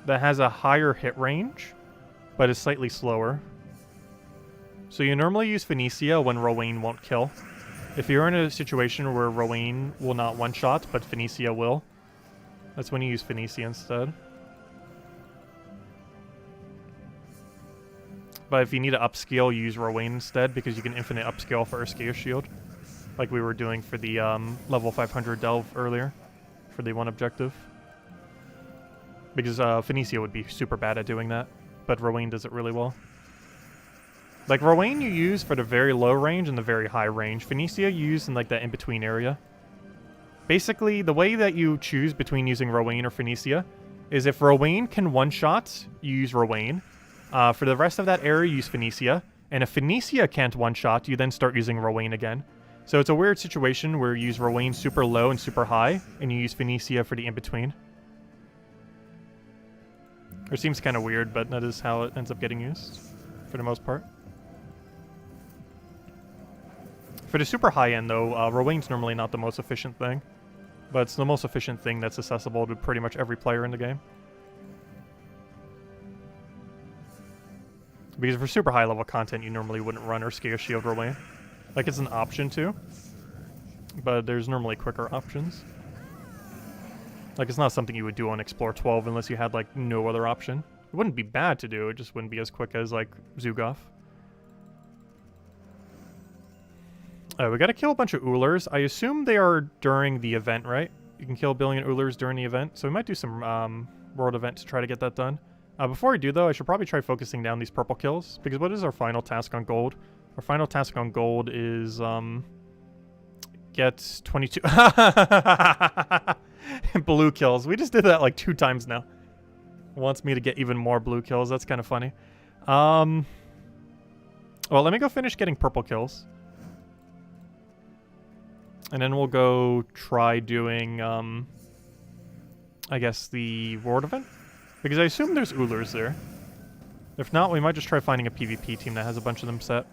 that has a higher hit range, but is slightly slower. So you normally use Phoenicia when Rowan won't kill. If you're in a situation where Rowan will not one-shot, but Phoenicia will, that's when you use Phoenicia instead. But if you need to upscale, you use Rowan instead, because you can infinite upscale for Arceus Shield, like we were doing for the level 500 Delve earlier, for the one objective. Because Phoenicia would be super bad at doing that, but Rowan does it really well. Like, Rowan you use for the very low range and the very high range. Phoenicia you use in, like, that in-between area. Basically, the way that you choose between using Rowan or Phoenicia is if Rowan can one-shot, you use Rowan. For the rest of that area, you use Phoenicia. And if Phoenicia can't one-shot, you then start using Rowan again. So it's a weird situation where you use Rowan super low and super high, and you use Phoenicia for the in-between. It seems kind of weird, but that is how it ends up getting used, for the most part. For the super high-end, though, Rowan's normally not the most efficient thing, but it's the most efficient thing that's accessible to pretty much every player in the game. Because for super high-level content, you normally wouldn't run Arceus Shield Rowan. Like, it's an option to, but there's normally quicker options. Like, it's not something you would do on Explore 12 unless you had, like, no other option. It wouldn't be bad to do, it just wouldn't be as quick as, like, Zugoff. We gotta kill a bunch of Oolers. I assume they are during the event, right? You can kill a billion Oolers during the event, so we might do some world event to try to get that done. Before I do, though, I should probably try focusing down these purple kills, because what is our final task on gold? Our final task on gold is, get 22... blue kills. We just did that like 2 times now. It wants me to get even more blue kills. That's kind of funny. Well, let me go finish getting purple kills. And then we'll go try doing, I guess, the world event? Because I assume there's Oolers there. If not, we might just try finding a PvP team that has a bunch of them set.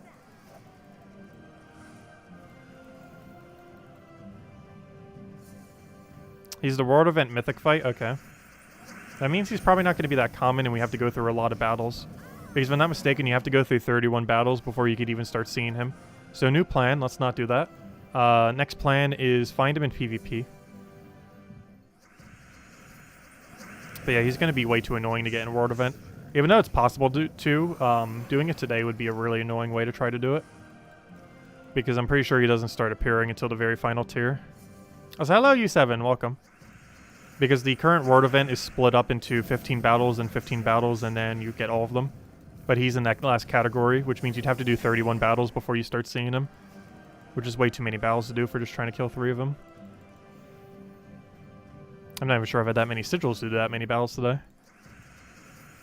He's the world event Mythic fight? Okay. That means he's probably not going to be that common and we have to go through a lot of battles. Because if I'm not mistaken, you have to go through 31 battles before you could even start seeing him. So new plan, let's not do that. Next plan is find him in PvP. But yeah, he's going to be way too annoying to get in a world event. Even though it's possible to, doing it today would be a really annoying way to try to do it. Because I'm pretty sure he doesn't start appearing until the very final tier. Oh, so hello, U7, welcome. Because the current world event is split up into 15 battles and 15 battles, and then you get all of them. But he's in that last category, which means you'd have to do 31 battles before you start seeing him. Which is way too many battles to do for just trying to kill 3 of them. I'm not even sure I've had that many sigils to do that many battles today.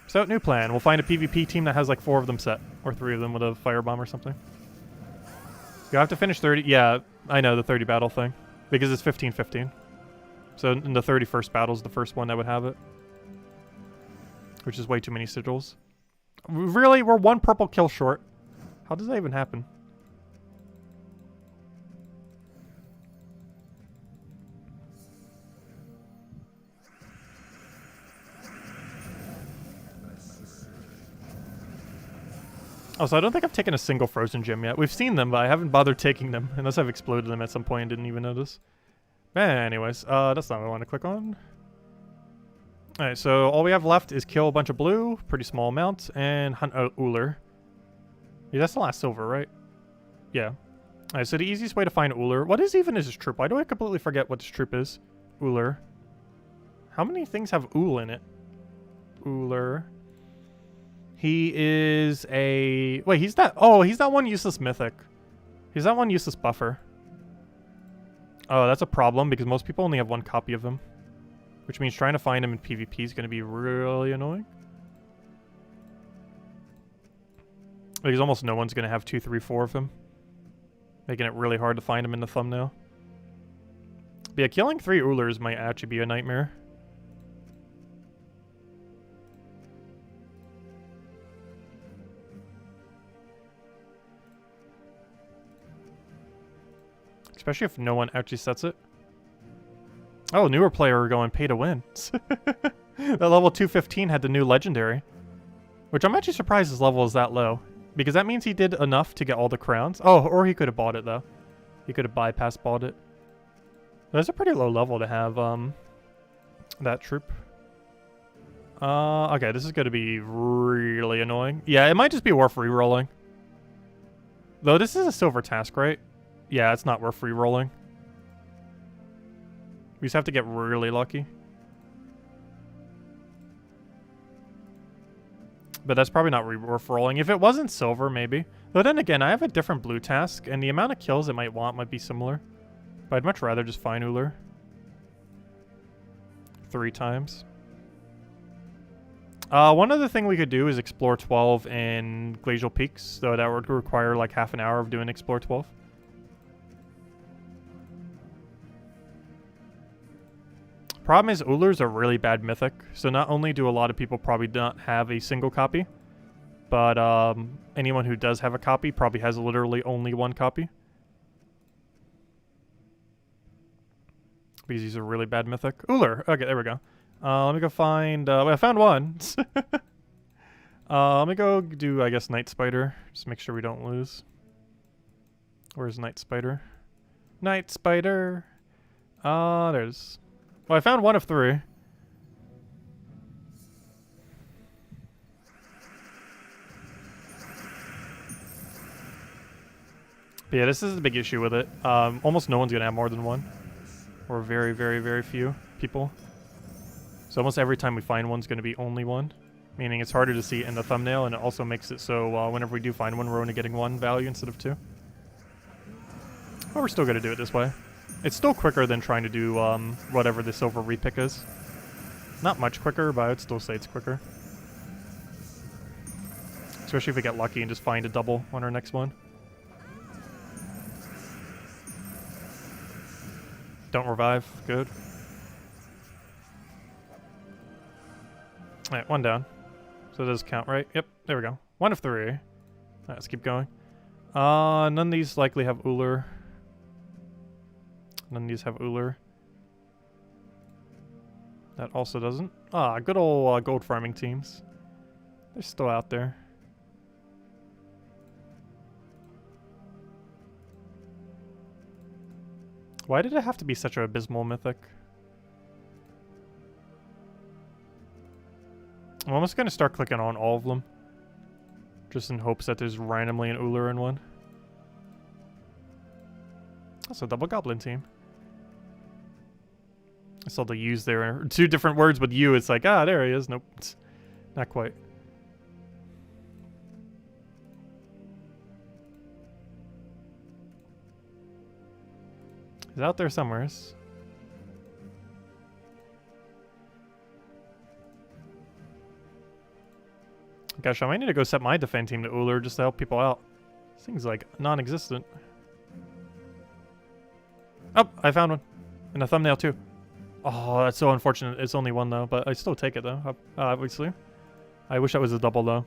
So, new plan. We'll find a PvP team that has like 4 of them set. Or 3 of them with a firebomb or something. You have to finish 30... Yeah, I know, the 30 battle thing. Because it's 15-15. So, in the 31st battle is the first one that would have it. Which is way too many sigils. Really? We're 1 purple kill short. How does that even happen? Oh, so I don't think I've taken a single frozen gem yet. We've seen them, but I haven't bothered taking them. Unless I've exploded them at some point and didn't even notice. Anyways, that's not what I want to click on. Alright, so all we have left is kill a bunch of blue, pretty small amount, and hunt out Uller. Yeah, that's the last silver, right? Yeah. Alright, so the easiest way to find Uller... What is even his troop? Why do I completely forget what this troop is? Uller. How many things have Ul in it? Uller. He is a... Wait, he's that... Oh, he's that one useless mythic. He's that one useless buffer. Oh, that's a problem because most people only have one copy of him. Which means trying to find him in PvP is going to be really annoying. Because almost no one's going to have 2, 3, 4 of him. Making it really hard to find him in the thumbnail. But yeah, killing 3 Ullers might actually be a nightmare. Especially if no one actually sets it. Oh, newer player going pay to win. That level 215 had the new legendary. Which I'm actually surprised his level is that low. Because that means he did enough to get all the crowns. Oh, or he could have bought it though. He could have bypassed bought it. That's a pretty low level to have that troop. Okay, this is going to be really annoying. Yeah, it might just be worth re-rolling. Though this is a silver task, right? Yeah, it's not worth re-rolling. We just have to get really lucky. But that's probably not worth rolling. If it wasn't silver, maybe. But then again, I have a different blue task, and the amount of kills it might want might be similar. But I'd much rather just find Uller. 3 times. One other thing we could do is explore 12 in Glacial Peaks, though that would require like half an hour of doing explore 12. Problem is, Uller's a really bad mythic, so not only do a lot of people probably not have a single copy, but anyone who does have a copy probably has literally only 1 copy. Because he's a really bad mythic. Uller! Okay, there we go. Let me go find... well, I found one! Let me go do, I guess, Night Spider. Just make sure we don't lose. Where's Night Spider? Night Spider! There's... Well, I found 1 of 3. But yeah, this is the big issue with it. Almost no one's gonna have more than 1. Or very, very, very few people. So almost every time we find one's gonna be only 1. Meaning it's harder to see in the thumbnail, and it also makes it so whenever we do find one, we're only getting 1 value instead of 2. But we're still gonna do it this way. It's still quicker than trying to do whatever the silver repick is. Not much quicker, but I would still say it's quicker. Especially if we get lucky and just find a double on our next one. Don't revive. Good. Alright, 1 down. So it does count, right? Yep, there we go. 1 of 3. Alright, let's keep going. None of these likely have Uller. None of these have Uller. That also doesn't. Ah, good old gold farming teams. They're still out there. Why did it have to be such an abysmal mythic? I'm almost going to start clicking on all of them. Just in hopes that there's randomly an Uller in one. That's a double goblin team. I saw the U's there. 2 different words with U. It's like, ah, there he is. Nope. Not quite. He's out there somewhere. Gosh, I might need to go set my defend team to Uller just to help people out. This thing's like non-existent. Oh, I found one. In a thumbnail too. Oh, that's so unfortunate. It's only 1 though, but I still take it though, obviously. I wish that was a double though.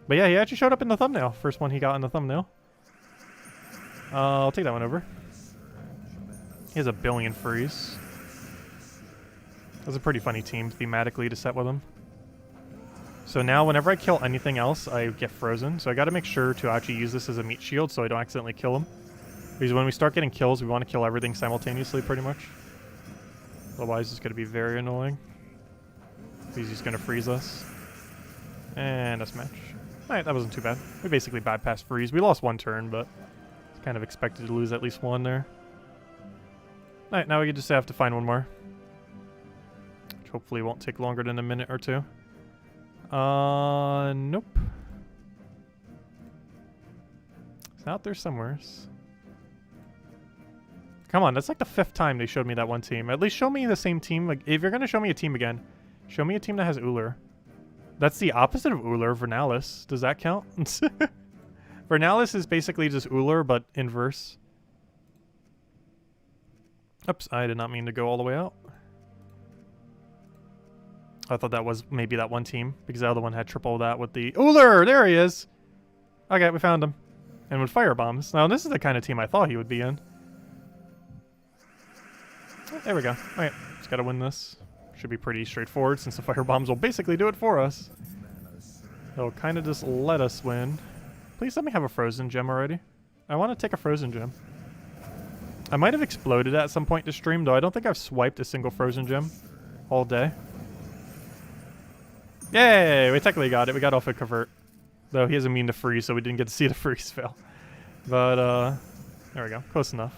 But yeah, he actually showed up in the thumbnail. First one he got in the thumbnail. I'll take that one over. He has a billion freeze. That's a pretty funny team thematically to set with him. So now whenever I kill anything else, I get frozen. So I gotta make sure to actually use this as a meat shield so I don't accidentally kill him. Because when we start getting kills, we want to kill everything simultaneously pretty much. Otherwise, it's going to be very annoying. He's just going to freeze us. And a smash. Alright, that wasn't too bad. We basically bypassed freeze. We lost one turn, but it's kind of expected to lose at least one there. Alright, now we just have to find one more. Which hopefully won't take longer than a minute or two. Nope. It's out there somewhere. Come on, that's like the 5th time they showed me that one team. At least show me the same team. Like, if you're gonna show me a team again, show me a team that has Uller. That's the opposite of Uller, Vernalis. Does that count? Vernalis is basically just Uller, but inverse. Oops, I did not mean to go all the way out. I thought that was maybe that one team, because the other one had triple that with the Uller! There he is! Okay, we found him. And with fire bombs. Now, this is the kind of team I thought he would be in. There we go. Alright, just gotta win this. Should be pretty straightforward since the fire bombs will basically do it for us. They'll kind of just let us win. Please let me have a frozen gem already. I want to take a frozen gem. I might have exploded at some point to stream, though I don't think I've swiped a single frozen gem all day. Yay! We technically got it. We got off a convert. Though he has a mean to freeze, so we didn't get to see the freeze fail. But, there we go. Close enough.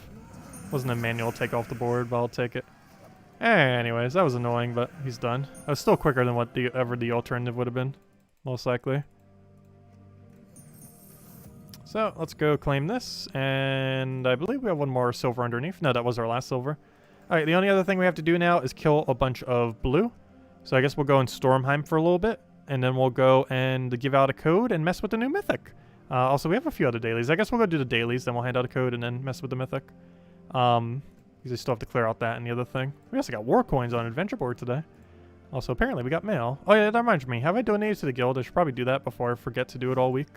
Wasn't a manual take off the board, but I'll take it. Anyways, that was annoying, but he's done. That was still quicker than what ever the alternative would have been, most likely. So, let's go claim this, and I believe we have one more silver underneath. No, that was our last silver. Alright, the only other thing we have to do now is kill a bunch of blue. So I guess we'll go in Stormheim for a little bit, and then we'll go and give out a code and mess with the new Mythic. Also, we have a few other dailies. I guess we'll go do the dailies, then we'll hand out a code and then mess with the Mythic. Because we still have to clear out that and the other thing. We also got war coins on Adventure Board today. Also, apparently we got mail. Oh yeah, that reminds me. Have I donated to the guild? I should probably do that before I forget to do it all week.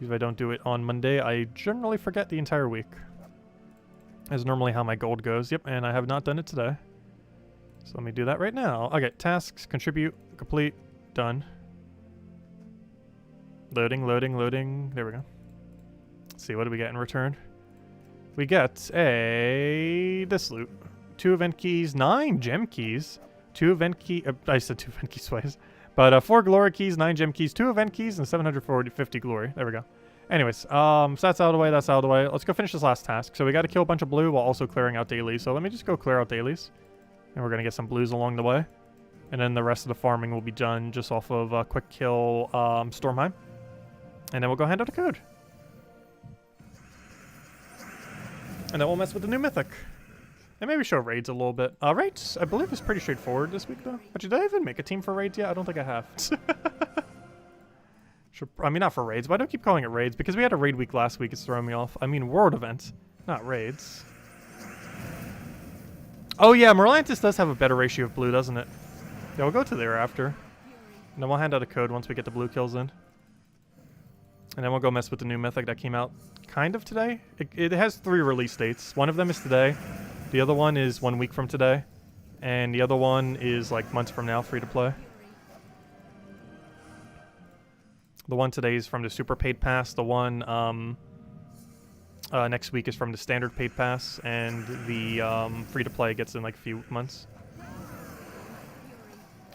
If I don't do it on Monday, I generally forget the entire week. That's normally how my gold goes. Yep, and I have not done it today. So let me do that right now. Okay, tasks, contribute, complete, done. Loading, loading, loading. There we go. Let's see, what do we get in return? We get this loot. 2 event keys, 9 gem keys, 2 event key, I said 2 event keys twice. But 4 glory keys, 9 gem keys, 2 event keys, and 750 glory. There we go. Anyways, so that's out of the way, that's out of the way. Let's go finish this last task. So we got to kill a bunch of blue while also clearing out dailies. So let me just go clear out dailies. And we're going to get some blues along the way. And then the rest of the farming will be done just off of quick kill Stormheim. And then we'll go hand out a code. And then we'll mess with the new Mythic. And maybe show raids a little bit. Raids, I believe, is pretty straightforward this week, though. Actually, did I even make a team for raids yet? I don't think I have. I mean, not for raids, but I don't keep calling it raids because we had a raid week last week. It's throwing me off. I mean, world events, not raids. Oh, yeah, Merlantis does have a better ratio of blue, doesn't it? Yeah, we'll go to there after. And then we'll hand out a code once we get the blue kills in. And then we'll go mess with the new Mythic that came out kind of today. It has 3 release dates. One of them is today. The other one is 1 week from today. And the other one is like months from now, free to play. The one today is from the Super Paid Pass. The one next week is from the Standard Paid Pass. And the free to play gets in like a few months.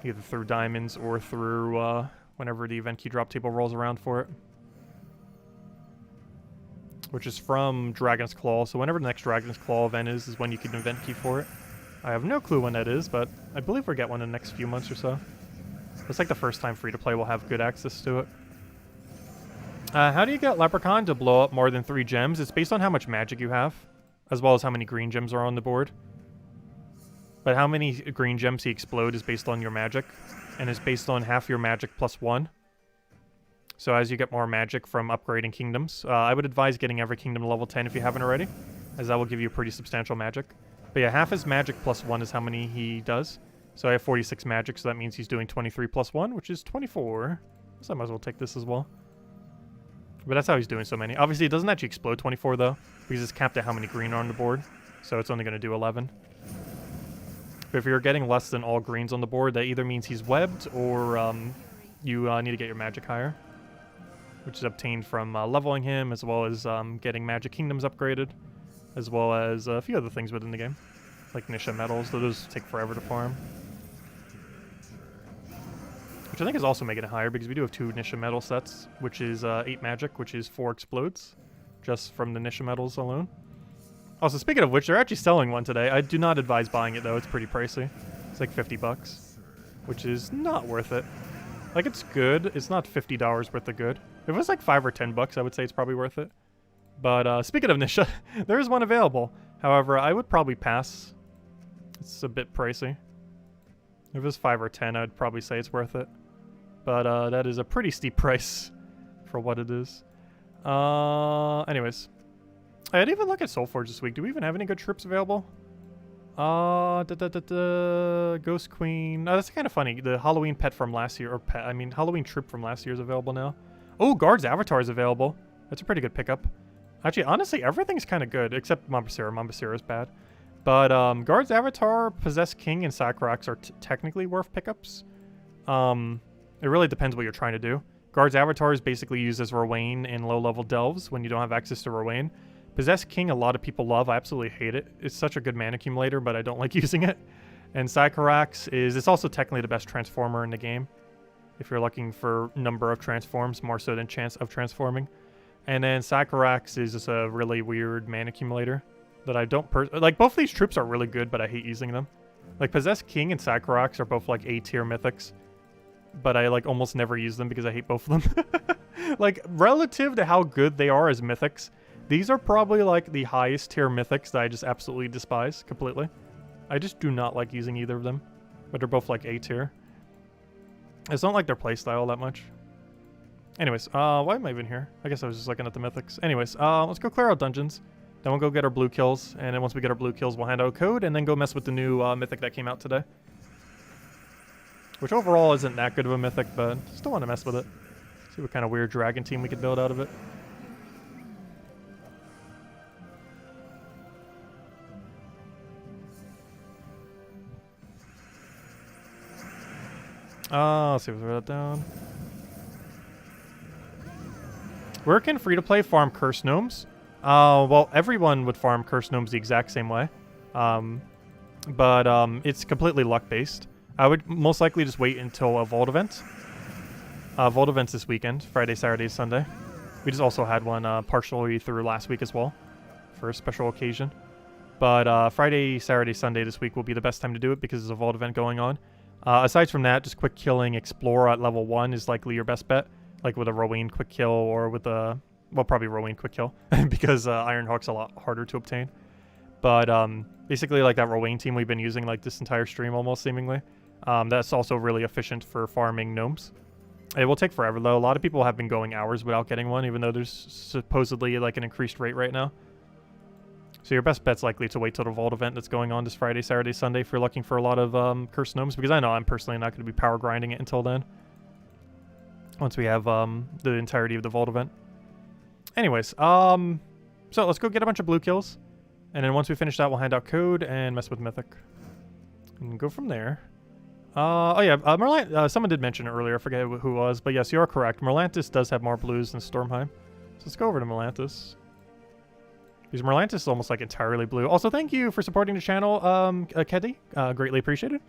Either through diamonds or through whenever the event key drop table rolls around for it. Which is from Dragon's Claw. So whenever the next Dragon's Claw event is when you can event key for it. I have no clue when that is, but I believe we'll get one in the next few months or so. It's like the first time free to play will have good access to it. How do you get Leprechaun to blow up more than 3 gems? It's based on how much magic you have, as well as how many green gems are on the board. But how many green gems he explode is based on your magic, and is based on half your magic plus 1. So as you get more magic from upgrading kingdoms, I would advise getting every kingdom to level 10 if you haven't already, as that will give you pretty substantial magic. But yeah, half his magic plus 1 is how many he does. So I have 46 magic, so that means he's doing 23 plus 1, which is 24. So I might as well take this as well. But that's how he's doing so many. Obviously, it doesn't actually explode 24, though, because it's capped at how many green are on the board. So it's only going to do 11. But if you're getting less than all greens on the board, that either means he's webbed, or you need to get your magic higher. Which is obtained from leveling him, as well as getting magic kingdoms upgraded, as well as a few other things within the game. like Nisha medals, though those take forever to farm. Which I think is also making it higher because we do have 2 Nisha medal sets, which is 8 magic, which is 4 explodes, just from the Nisha medals alone. Also, speaking of which, they're actually selling one today. I do not advise buying it though, it's pretty pricey. It's like 50 bucks, which is not worth it. Like, it's good, it's not $50 worth of good. If it was like 5 or 10 bucks, I would say it's probably worth it. But speaking of Nisha, there is one available. However, I would probably pass. It's a bit pricey. If it was 5 or 10, I'd probably say it's worth it. But that is a pretty steep price for what it is. Anyways. I didn't even look at Soulforge this week. Do we even have any good trips available? Ghost Queen. Oh, that's kind of funny. The Halloween pet from last year, or pet, I mean, Halloween trip from last year is available now. Oh, Guard's Avatar is available. That's a pretty good pickup. Actually, honestly, everything's kind of good, except Mombasira. Mombasira is bad. But Guard's Avatar, Possessed King, and Sacrox are technically worth pickups. It really depends what you're trying to do. Guard's Avatar is basically used as Rowain in low-level delves when you don't have access to Rowain. Possessed King, a lot of people love. I absolutely hate it. It's such a good mana accumulator, but I don't like using it. And Sacrox it's also technically the best transformer in the game, if you're looking for number of transforms, more so than chance of transforming. And then Sacrox is just a really weird mana accumulator that I don't like. Both these troops are really good, but I hate using them. Like, Possessed King and Sacrox are both like A-tier mythics, but I like almost never use them because I hate both of them. Like, relative to how good they are as mythics, these are probably like the highest tier mythics that I just absolutely despise completely. I just do not like using either of them, but they're both like A tier. It's not like their playstyle that much. Anyways, why am I even here? I guess I was just looking at the mythics. Anyways, let's go clear out dungeons. Then we'll go get our blue kills, and then once we get our blue kills, we'll hand out a code, and then go mess with the new mythic that came out today. Which overall isn't that good of a mythic, but still want to mess with it. See what kind of weird dragon team we could build out of it. Let's see if we throw that down. Where can free-to-play farm curse gnomes? Well, everyone would farm curse gnomes the exact same way. But it's completely luck-based. I would most likely just wait until a Vault event. Vault event's this weekend, Friday, Saturday, Sunday. We just also had one partially through last week as well, for a special occasion. But Friday, Saturday, Sunday this week will be the best time to do it because there's a Vault event going on. Aside from that, just quick killing Explorer at level 1 is likely your best bet. Like with a Rowain quick kill or with a... Well, probably Rowain quick kill because Ironhawk's a lot harder to obtain. But basically like that Rowain team we've been using like this entire stream almost seemingly. That's also really efficient for farming gnomes. It will take forever though. A lot of people have been going hours without getting one, even though there's supposedly like an increased rate right now. So your best bet's likely to wait till the Vault event that's going on this Friday, Saturday, Sunday if you're looking for a lot of cursed gnomes, because I know I'm personally not going to be power grinding it until then. Once we have the entirety of the Vault event. Anyways, so let's go get a bunch of blue kills. And then once we finish that, we'll hand out code and mess with Mythic. And go from there. Oh yeah, someone did mention it earlier, I forget who it was, but yes, you are correct. Merlantis does have more blues than Stormheim. So let's go over to Merlantis. Because Merlantis is almost like entirely blue. Also, thank you for supporting the channel, Keddy. Greatly appreciated.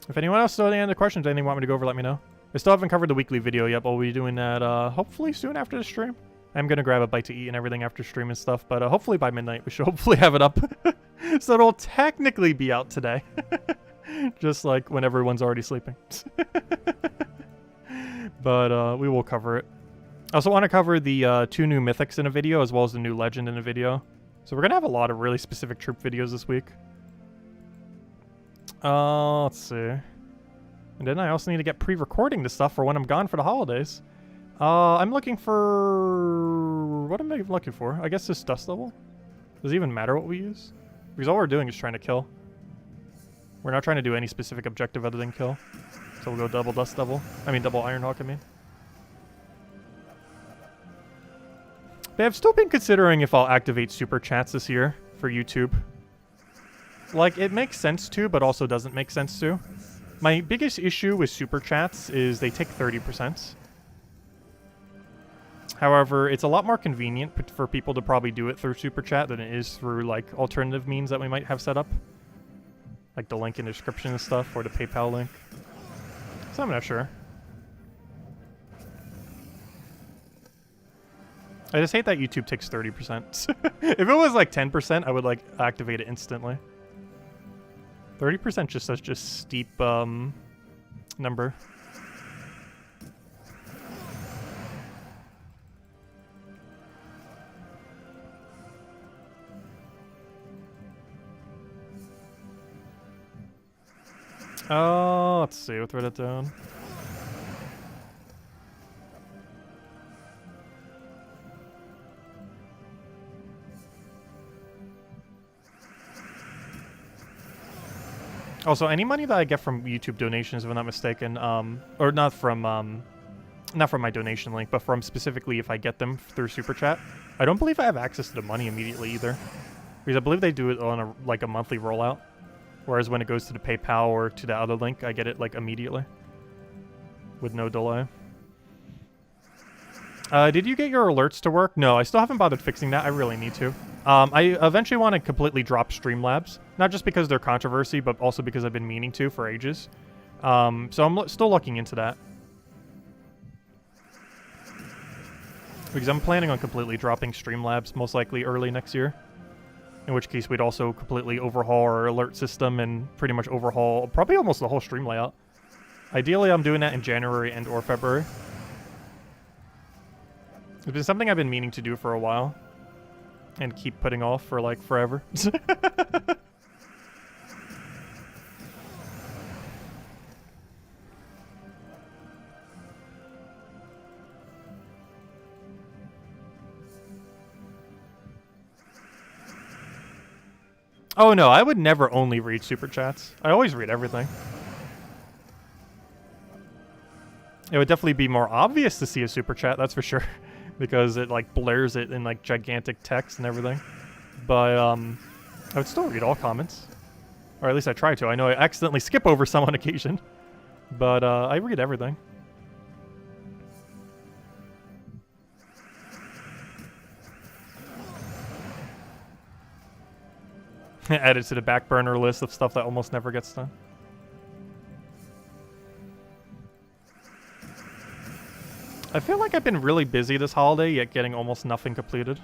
If anyone else still has any other questions, anything you want me to go over, let me know. I still haven't covered the weekly video yet, but we'll be doing that hopefully soon after the stream. I'm going to grab a bite to eat and everything after stream and stuff, but hopefully by midnight we should hopefully have it up. So it'll technically be out today. Just like when everyone's already sleeping. But we will cover it. I also want to cover the 2 new mythics in a video, as well as the new legend in a video. So we're going to have a lot of really specific troop videos this week. Let's see. And then I also need to get pre-recording this stuff for when I'm gone for the holidays. I'm looking for... What am I looking for? I guess this dust level? Does it even matter what we use? Because all we're doing is trying to kill. We're not trying to do any specific objective other than kill. So we'll go double dust level. I mean double Ironhawk, I mean. But I've still been considering if I'll activate super chats this year for YouTube. Like, it makes sense to, but also doesn't make sense to. My biggest issue with super chats is they take 30%. However, it's a lot more convenient for people to probably do it through Super Chat than it is through, like, alternative means that we might have set up. Like the link in the description and stuff, or the PayPal link. So I'm not sure. I just hate that YouTube takes 30%. If it was like 10%, I would like activate it instantly. 30% just such a steep number. Oh, let's see. We'll throw that down. Also, any money that I get from YouTube donations, if I'm not mistaken, or not from my donation link, but from specifically if I get them through Super Chat, I don't believe I have access to the money immediately either, because I believe they do it on a monthly rollout. Whereas when it goes to the PayPal or to the other link, I get it like immediately with no delay. Did you get your alerts to work? No, I still haven't bothered fixing that. I really need to. I eventually want to completely drop Streamlabs, not just because they're controversy, but also because I've been meaning to for ages. So I'm still looking into that. Because I'm planning on completely dropping Streamlabs most likely early next year. In which case, we'd also completely overhaul our alert system and pretty much overhaul probably almost the whole stream layout. Ideally, I'm doing that in January and or February. It's been something I've been meaning to do for a while. And keep putting off for, like, forever. Oh no, I would never only read Super Chats. I always read everything. It would definitely be more obvious to see a Super Chat, that's for sure. Because it, like, blurs it in, like, gigantic text and everything. But, I would still read all comments. Or at least I try to. I know I accidentally skip over some on occasion. But, I read everything. Added to the back burner list of stuff that almost never gets done. I feel like I've been really busy this holiday, yet getting almost nothing completed.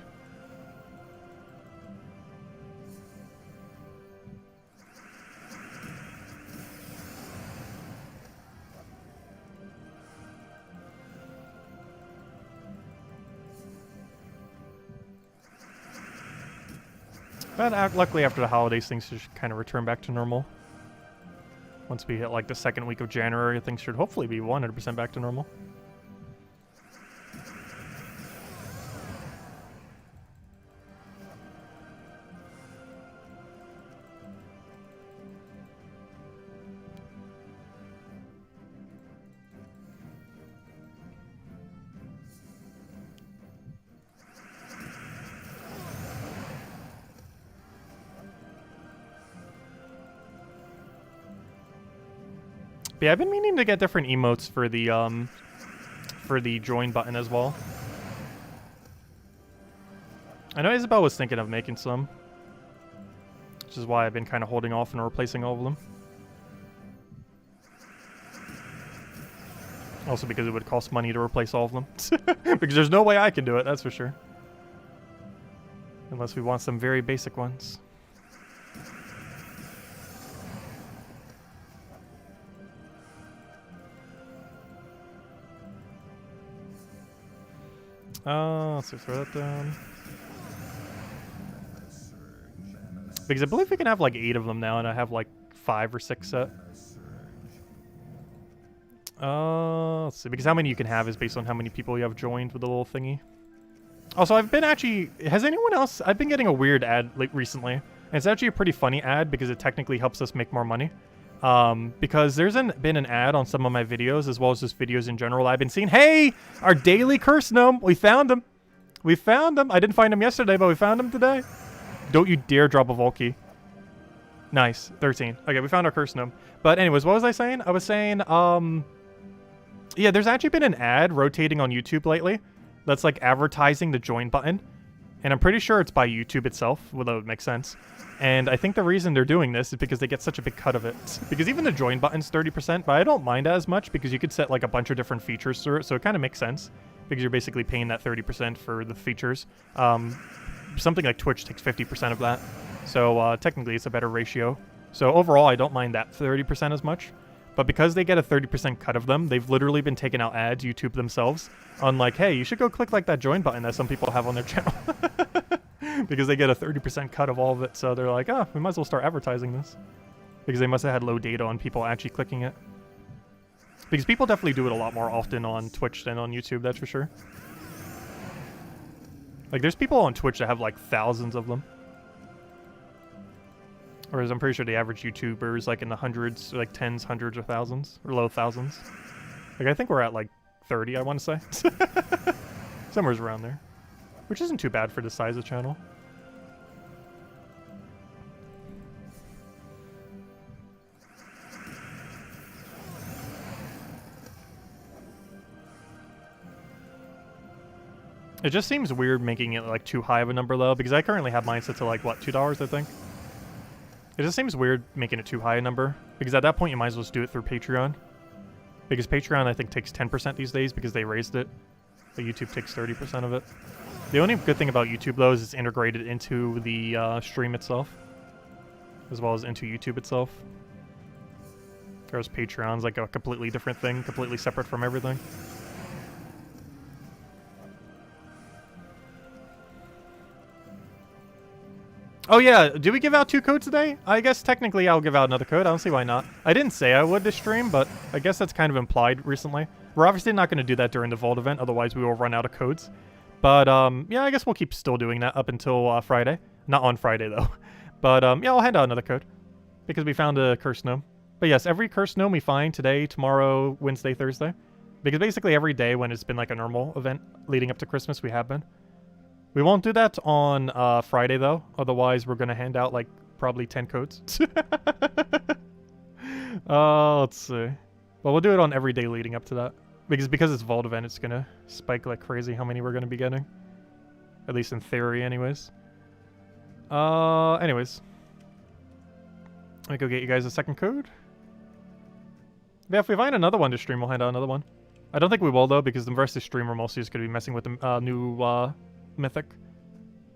But luckily after the holidays, things should kind of return back to normal. Once we hit like the second week of January, things should hopefully be 100% back to normal. But yeah, I've been meaning to get different emotes for the join button as well. I know Isabel was thinking of making some, which is why I've been kind of holding off and replacing all of them. Also because it would cost money to replace all of them. Because there's no way I can do it, that's for sure. Unless we want some very basic ones. Let's throw that down. Because I believe we can have like 8 of them now, and I have like 5 or 6 set. Let's see, because how many you can have is based on how many people you have joined with the little thingy. Also, I've been actually... Has anyone else... I've been getting a weird ad like recently. And it's actually a pretty funny ad because it technically helps us make more money. Because there's been an ad on some of my videos, as well as just videos in general. I've been seeing, hey, our daily curse gnome, we found him. We found him. I didn't find him yesterday, but we found him today. Don't you dare drop a Volky. Nice, 13. Okay, we found our curse gnome. But anyways, what was I saying? I was saying, yeah, there's actually been an ad rotating on YouTube lately that's like advertising the join button. And I'm pretty sure it's by YouTube itself, although it would make sense. And I think the reason they're doing this is because they get such a big cut of it. Because even the join button's 30%, but I don't mind as much because you could set like a bunch of different features through it, so it kind of makes sense. Because you're basically paying that 30% for the features. Something like Twitch takes 50% of that. So technically it's a better ratio. So overall, I don't mind that 30% as much. But because they get a 30% cut of them, they've literally been taking out ads, YouTube themselves, on like, hey, you should go click like that join button that some people have on their channel. Because they get a 30% cut of all of it, so they're like, oh, we might as well start advertising this. Because they must have had low data on people actually clicking it. Because people definitely do it a lot more often on Twitch than on YouTube, that's for sure. Like, there's people on Twitch that have like thousands of them. Whereas I'm pretty sure the average YouTuber is like in the hundreds, like tens, hundreds, or thousands, or low thousands. Like, I think we're at like 30, I want to say. Somewhere's around there. Which isn't too bad for the size of the channel. It just seems weird making it like too high of a number though, because I currently have mine set to like, what, $2 I think? It just seems weird making it too high a number, because at that point you might as well just do it through Patreon. Because Patreon I think takes 10% these days because they raised it. But YouTube takes 30% of it. The only good thing about YouTube though is it's integrated into the stream itself. As well as into YouTube itself. Whereas Patreon's like a completely different thing, completely separate from everything. Oh yeah, did we give out 2 codes today? I guess technically I'll give out another code. I don't see why not. I didn't say I would this stream, but I guess that's kind of implied recently. We're obviously not going to do that during the Vault event, otherwise we will run out of codes. But yeah, I guess we'll keep still doing that up until Friday. Not on Friday though. But yeah, I'll hand out another code. Because we found a cursed gnome. But yes, every cursed gnome we find today, tomorrow, Wednesday, Thursday. Because basically every day when it's been like a normal event leading up to Christmas, we have been. We won't do that on Friday, though. Otherwise, we're going to hand out, like, probably 10 codes. Let's see. Well, we'll do it on every day leading up to that. Because it's Vault event, it's going to spike like crazy how many we're going to be getting. At least in theory, anyways. Anyways. Let me go get you guys a second code. Yeah, if we find another one to stream, we'll hand out another one. I don't think we will, though, because the rest of the stream, we're mostly just going to be messing with the new Mythic.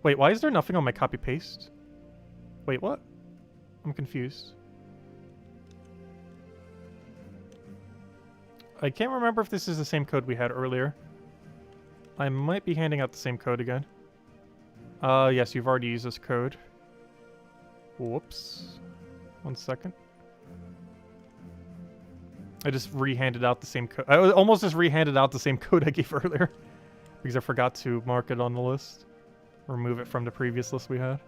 Wait, why is there nothing on my copy-paste? Wait, what? I'm confused. I can't remember if this is the same code we had earlier. I might be handing out the same code again. Yes, you've already used this code. Whoops. 1 second. I just re-handed out the same code. I almost just re-handed out the same code I gave earlier. Because I forgot to mark it on the list. Remove it from the previous list we had.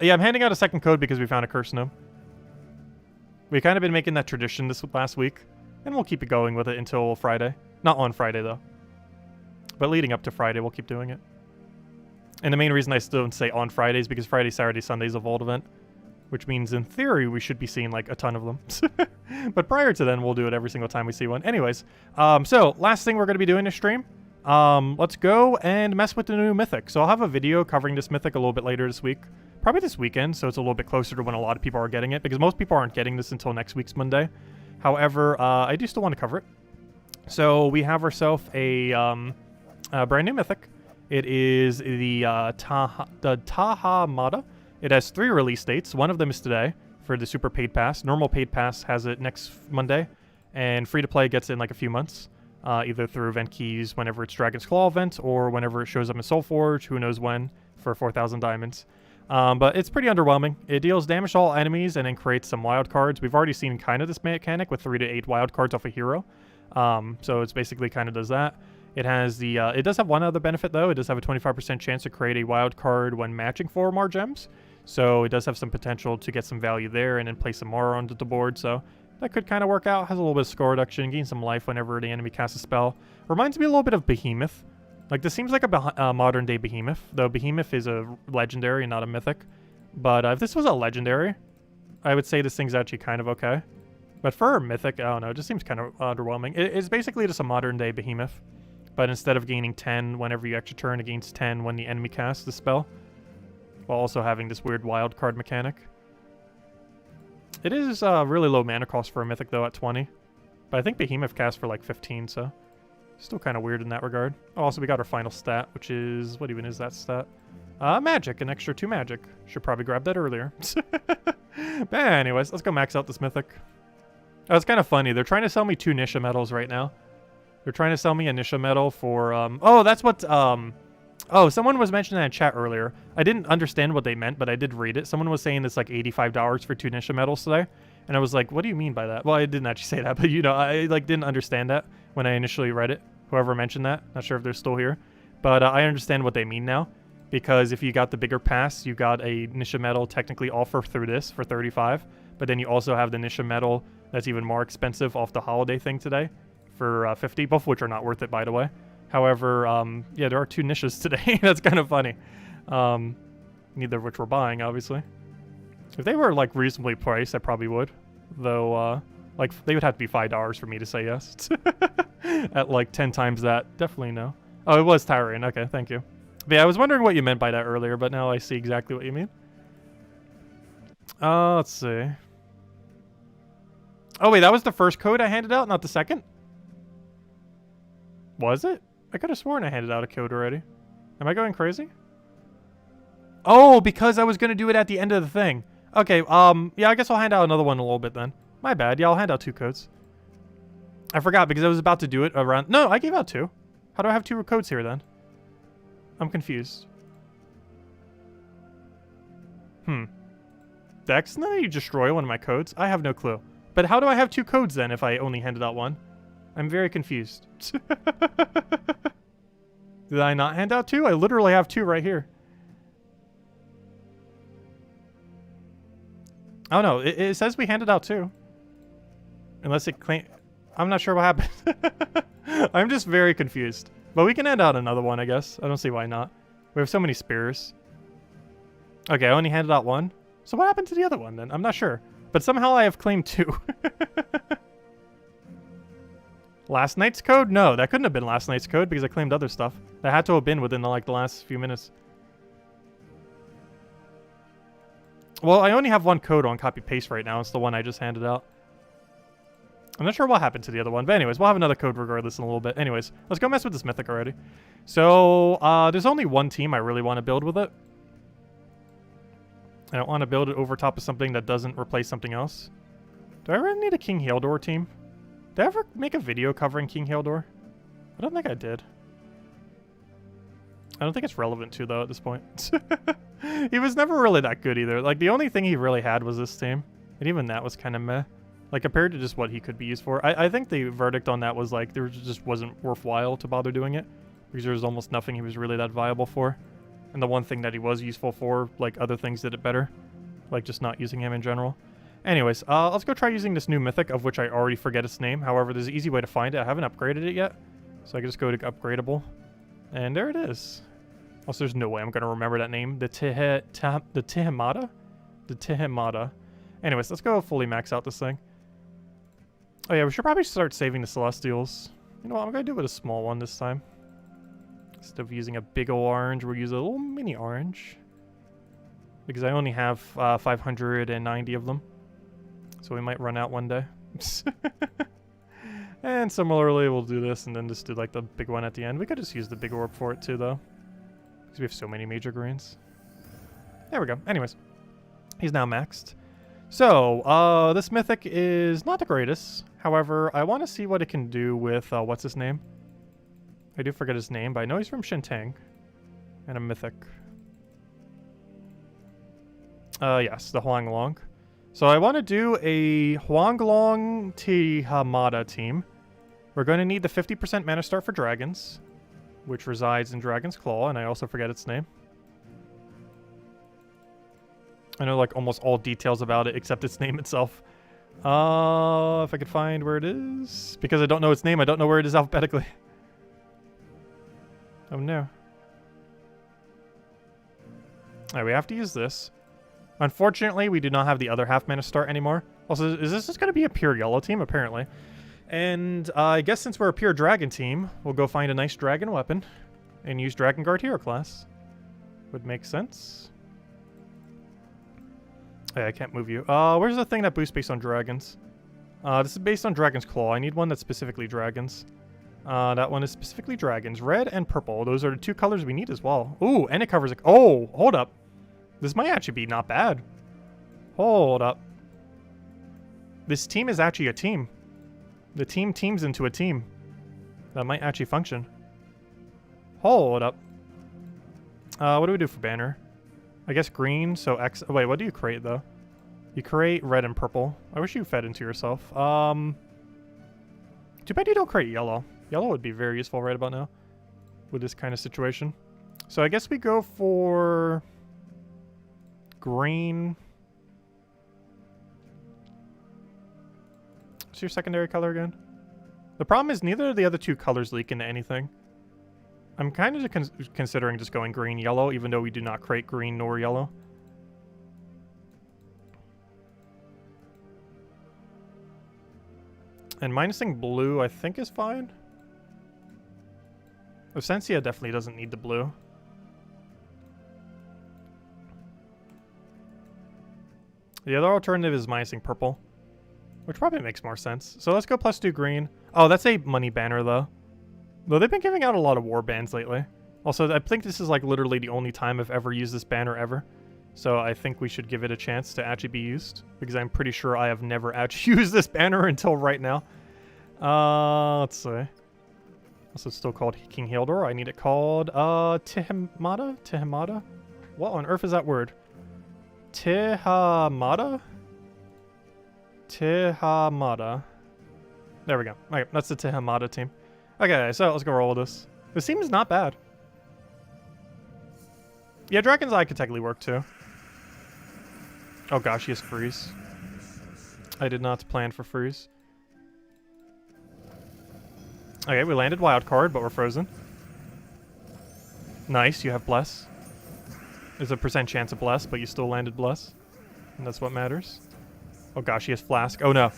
Yeah, I'm handing out a second code because we found a cursed gnome. We've kind of been making that tradition this last week. And we'll keep it going with it until Friday. Not on Friday, though. But leading up to Friday, we'll keep doing it. And the main reason I still don't say on Fridays because Friday, Saturday, Sunday is a Vault event. Which means, in theory, we should be seeing, like, a ton of them. But prior to then, we'll do it every single time we see one. Anyways, so, last thing we're going to be doing this stream. Let's go and mess with the new Mythic. So I'll have a video covering this Mythic a little bit later this week. Probably this weekend, so it's a little bit closer to when a lot of people are getting it. Because most people aren't getting this until next week's Monday. However, I do still want to cover it. So, we have ourselves a brand new Mythic. It is the Tahamada. It has 3 release dates. One of them is today for the Super Paid Pass. Normal Paid Pass has it next Monday. And Free-to-Play gets it in like a few months. Either through event keys whenever it's Dragon's Claw event or whenever it shows up in Soulforge, who knows when, for 4,000 diamonds. But it's pretty underwhelming. It deals damage to all enemies and then creates some wild cards. We've already seen kind of this mechanic with 3 to 8 wild cards off a hero. So it's basically kind of does that. It has the, it does have one other benefit though. It does have a 25% chance to create a wild card when matching 4 more gems. So it does have some potential to get some value there and then place some more onto the board. So that could kind of work out. Has a little bit of score reduction, gain some life whenever the enemy casts a spell. Reminds me a little bit of Behemoth. Like this seems like a modern day Behemoth, though Behemoth is a legendary and not a mythic. But if this was a legendary, I would say this thing's actually kind of okay. But for Mythic, I don't know, it just seems kind of underwhelming. It's basically just a modern-day Behemoth. But instead of gaining 10 whenever you extra turn, it gains 10 when the enemy casts the spell. While also having this weird wild card mechanic. It is really low mana cost for a Mythic, though, at 20. But I think Behemoth casts for like 15, so... Still kind of weird in that regard. Oh, also, we got our final stat, which is... What even is that stat? Magic. An extra 2 magic. Should probably grab that earlier. But anyways, let's go max out this Mythic. Oh, it's kind of funny. They're trying to sell me 2 Nisha medals right now. They're trying to sell me a Nisha medal for... Oh, that's what... Oh, someone was mentioning that in chat earlier. I didn't understand what they meant, but I did read it. Someone was saying it's like $85 for 2 Nisha medals today. And I was like, what do you mean by that? Well, I didn't actually say that, but you know, I like didn't understand that when I initially read it. Whoever mentioned that. Not sure if they're still here. But I understand what they mean now. Because if you got the bigger pass, you got a Nisha medal technically offer through this for 35. But then you also have the Nisha medal that's even more expensive off the holiday thing today for 50. Both of which are not worth it, by the way. However, yeah, there are 2 Nishas today. That's kind of funny. Neither of which we're buying, obviously. If they were, like, reasonably priced, I probably would. Though, like, they would have to be $5 for me to say yes. At, like, 10 times that. Definitely no. Oh, it was Tyrion. Okay, thank you. But yeah, I was wondering what you meant by that earlier, but now I see exactly what you mean. Let's see. Oh, wait, that was the first code I handed out, not the second? Was it? I could have sworn I handed out a code already. Am I going crazy? Oh, because I was going to do it at the end of the thing. Okay, yeah, I guess I'll hand out another one in a little bit then. My bad. Yeah, I'll hand out 2 codes. I forgot because I was about to do it around... No, I gave out 2. How do I have 2 codes here then? I'm confused. Dex, then you destroy one of my codes? I have no clue. But how do I have 2 codes then if I only handed out 1? I'm very confused. Did I not hand out 2? I literally have 2 right here. Oh no, it says we handed out 2. Unless it claim... I'm not sure what happened. I'm just very confused. But we can hand out another one, I guess. I don't see why not. We have so many spears. Okay, I only handed out 1. So what happened to the other one then? I'm not sure. But somehow I have claimed 2. Last night's code? No, that couldn't have been last night's code because I claimed other stuff. That had to have been within like the last few minutes. Well, I only have 1 code on copy-paste right now. It's the one I just handed out. I'm not sure what happened to the other one. But anyways, we'll have another code regardless in a little bit. Anyways, let's go mess with this Mythic already. So, there's only 1 team I really want to build with it. I don't want to build it over top of something that doesn't replace something else. Do I really need a King Haldor team? Did I ever make a video covering King Haldor? I don't think I did. I don't think it's relevant to, though, at this point. He was never really that good either. Like, the only thing he really had was this team. And even that was kind of meh. Like, compared to just what he could be used for. I think the verdict on that was, like, there just wasn't worthwhile to bother doing it. Because there was almost nothing he was really that viable for. And the one thing that he was useful for, like, other things did it better. Like, just not using him in general. Anyways, let's go try using this new Mythic, of which I already forget its name. However, there's an easy way to find it. I haven't upgraded it yet. So I can just go to upgradable. And there it is. Also, there's no way I'm going to remember that name. The Tihimada? The Tihimada. Anyways, let's go fully max out this thing. Oh yeah, we should probably start saving the Celestials. You know what, I'm going to do it with a small one this time. Instead of using a big ol' orange, we'll use a little mini orange. Because I only have 590 of them. So we might run out one day. And similarly, we'll do this and then just do like the big one at the end. We could just use the big orb for it too, though. Because we have so many major greens. There we go. Anyways. He's now maxed. So, this Mythic is not the greatest. However, I want to see what it can do with, what's his name? I do forget his name, but I know he's from Shintang. And a Mythic. Yes, the Huanglong. So I want to do a Huanglong Tihimada team. We're going to need the 50% mana start for dragons, which resides in Dragon's Claw, and I also forget its name. I know like almost all details about it except its name itself. If I could find where it is. Because I don't know its name, I don't know where it is alphabetically. Oh no. Alright, we have to use this. Unfortunately, we do not have the other half mana start anymore. Also, is this just going to be a pure yellow team? Apparently. And I guess since we're a pure dragon team, we'll go find a nice dragon weapon and use Dragon Guard hero class. Would make sense. Hey, I can't move you. Where's the thing that boosts based on dragons? This is based on Dragon's Claw. I need one that's specifically dragons. That one is specifically dragons. Red and purple. Those are the two colors we need as well. Ooh, and it covers... Oh, hold up. This might actually be not bad. Hold up. This team is actually a team. The team teams into a team. That might actually function. Hold up. What do we do for banner? I guess green, so X... Oh, wait, what do you create, though? You create red and purple. I wish you fed into yourself. Too bad you don't create yellow. Yellow would be very useful right about now with this kind of situation. So I guess we go for green. What's your secondary color again? The problem is neither of the other two colors leak into anything. I'm kind of considering just going green, yellow, even though we do not create green nor yellow. And minusing blue, I think, is fine. Essentia definitely doesn't need the blue. The other alternative is minusing purple, which probably makes more sense. So let's go +2 green. Oh, that's a money banner, though. Though they've been giving out a lot of war bands lately. Also, I think this is like literally the only time I've ever used this banner ever. So I think we should give it a chance to actually be used, because I'm pretty sure I have never actually used this banner until right now. Let's see. Also, it's still called King Haldor. I need it called, Tihamada? Tihamada? What on earth is that word? Tihamada? Tihamada. There we go. Okay, that's the Tihamada team. Okay, so let's go roll with this. This team is not bad. Yeah, Dragon's Eye could technically work too. Oh gosh, he has freeze. I did not plan for freeze. Okay, we landed wild card, but we're frozen. Nice, you have bless. There's a % chance of bless, but you still landed bless. And that's what matters. Oh gosh, he has flask. Oh no.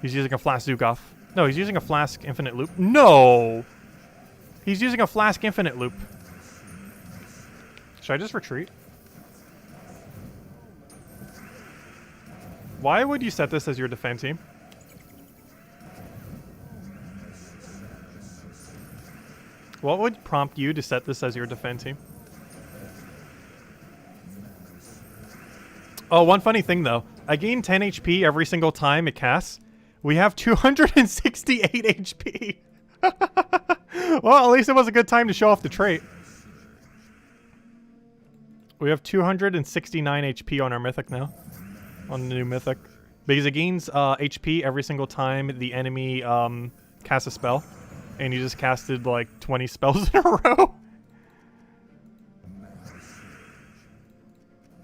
He's using a flask Zugoff. No, he's using a flask infinite loop. No! He's using a flask infinite loop. Should I just retreat? Why would you set this as your defense team? What would prompt you to set this as your defense team? Oh, one funny thing though. I gain 10 HP every single time it casts. We have 268 HP. Well, at least it was a good time to show off the trait. We have 269 HP on our Mythic now. On the new Mythic. Because it gains HP every single time the enemy casts a spell. And you just casted like 20 spells in a row.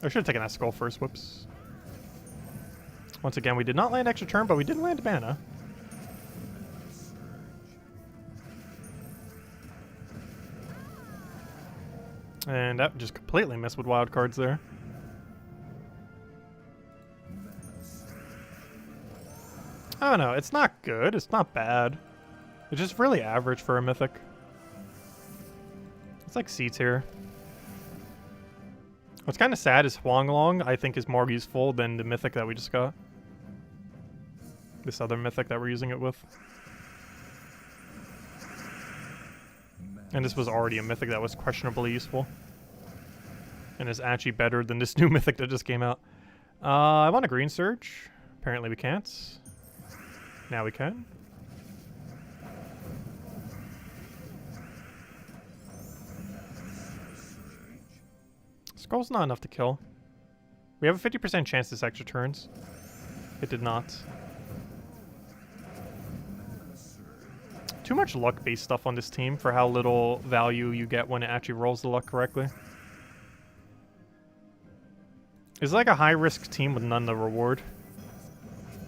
I should have taken that skull first. Whoops. Once again, we did not land extra turn, but we did land mana. And that just completely missed with wild cards there. I don't know. It's not good. It's not bad. It's just really average for a Mythic. It's like C tier. What's kind of sad is Huanglong, I think, is more useful than the Mythic that we just got. This other Mythic that we're using it with. And this was already a Mythic that was questionably useful. And is actually better than this new Mythic that just came out. I want a Green Surge. Apparently we can't. Now we can. Skull's not enough to kill. We have a 50% chance this extra turns. It did not. Too much luck-based stuff on this team for how little value you get when it actually rolls the luck correctly. It's like a high-risk team with none of the reward.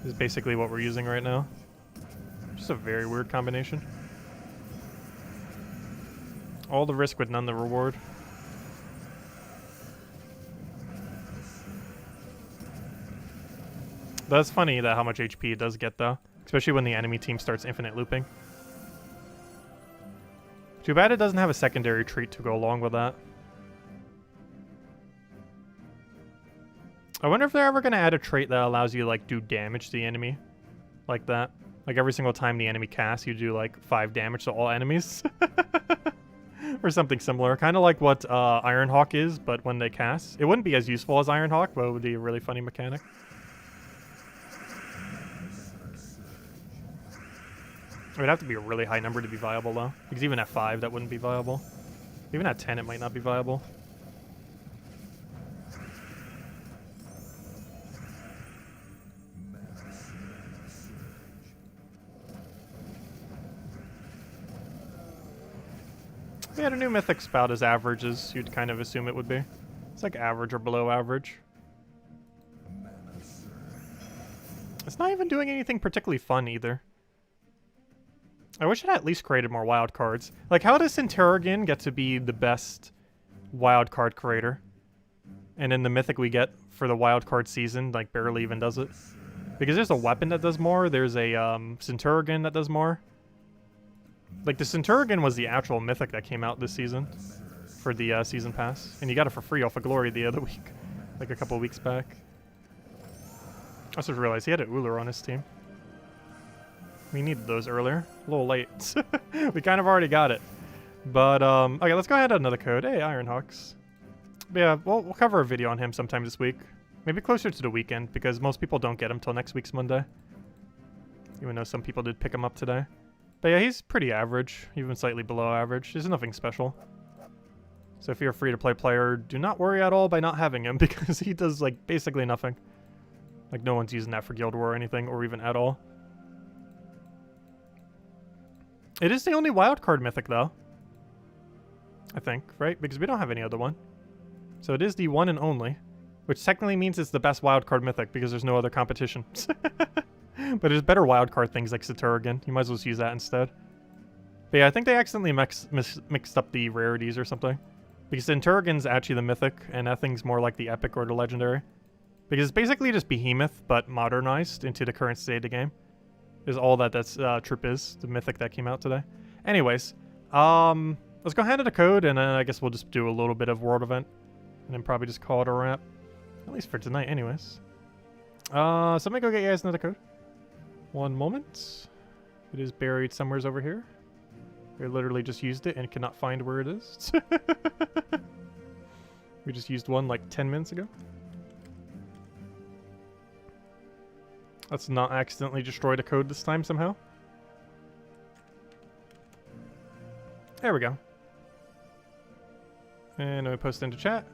Is basically what we're using right now. Just a very weird combination. All the risk with none of the reward. That's funny that how much HP it does get, though. Especially when the enemy team starts infinite looping. Too bad it doesn't have a secondary trait to go along with that. I wonder if they're ever going to add a trait that allows you to, like, do damage to the enemy. Like that. Like, every single time the enemy casts, you do, like, 5 damage to all enemies. Or something similar. Kind of like what Ironhawk is, but when they cast. It wouldn't be as useful as Ironhawk, but it would be a really funny mechanic. It would have to be a really high number to be viable, though. Because even at 5, that wouldn't be viable. Even at 10, it might not be viable. They had a new Mythic spout as average as you'd kind of assume it would be. It's like average or below average. It's not even doing anything particularly fun either. I wish it had at least created more wild cards. Like, how does ssaszix get to be the best wild card creator? And in the Mythic we get for the wild card season, like, barely even does it. Because there's a weapon that does more, there's a ssaszix that does more. Like, the ssaszix was the actual Mythic that came out this season for the season pass. And you got it for free off of Glory the other week. Like, a couple of weeks back. I also realized he had an Uller on his team. We needed those earlier. A little late. We kind of already got it. But, okay, let's go ahead and another code. Hey, Ironhawks. But yeah, we'll cover a video on him sometime this week. Maybe closer to the weekend, because most people don't get him till next week's Monday. Even though some people did pick him up today. But yeah, he's pretty average. Even slightly below average. There's nothing special. So if you're a free-to-play player, do not worry at all by not having him, because he does, like, basically nothing. Like, no one's using that for Guild War or anything, or even at all. It is the only wildcard Mythic, though. I think, right? Because we don't have any other one. So it is the one and only. Which technically means it's the best wildcard Mythic, because there's no other competition. But there's better wildcard things like ssaszix. You might as well just use that instead. But yeah, I think they accidentally mixed up the rarities or something. Because ssaszix's actually the Mythic, and that thing's more like the Epic or the Legendary. Because it's basically just Behemoth, but modernized into the current state of the game. Is all that troop is, the Mythic that came out today. Anyways, let's go ahead to the code, and then I guess we'll just do a little bit of World Event. And then probably just call it a wrap. At least for tonight, anyways. So let me go get you guys another code. One moment. It is buried somewhere over here. We literally just used it and cannot find where it is. We just used one like 10 minutes ago. Let's not accidentally destroy the code this time somehow. There we go. And we post into chat.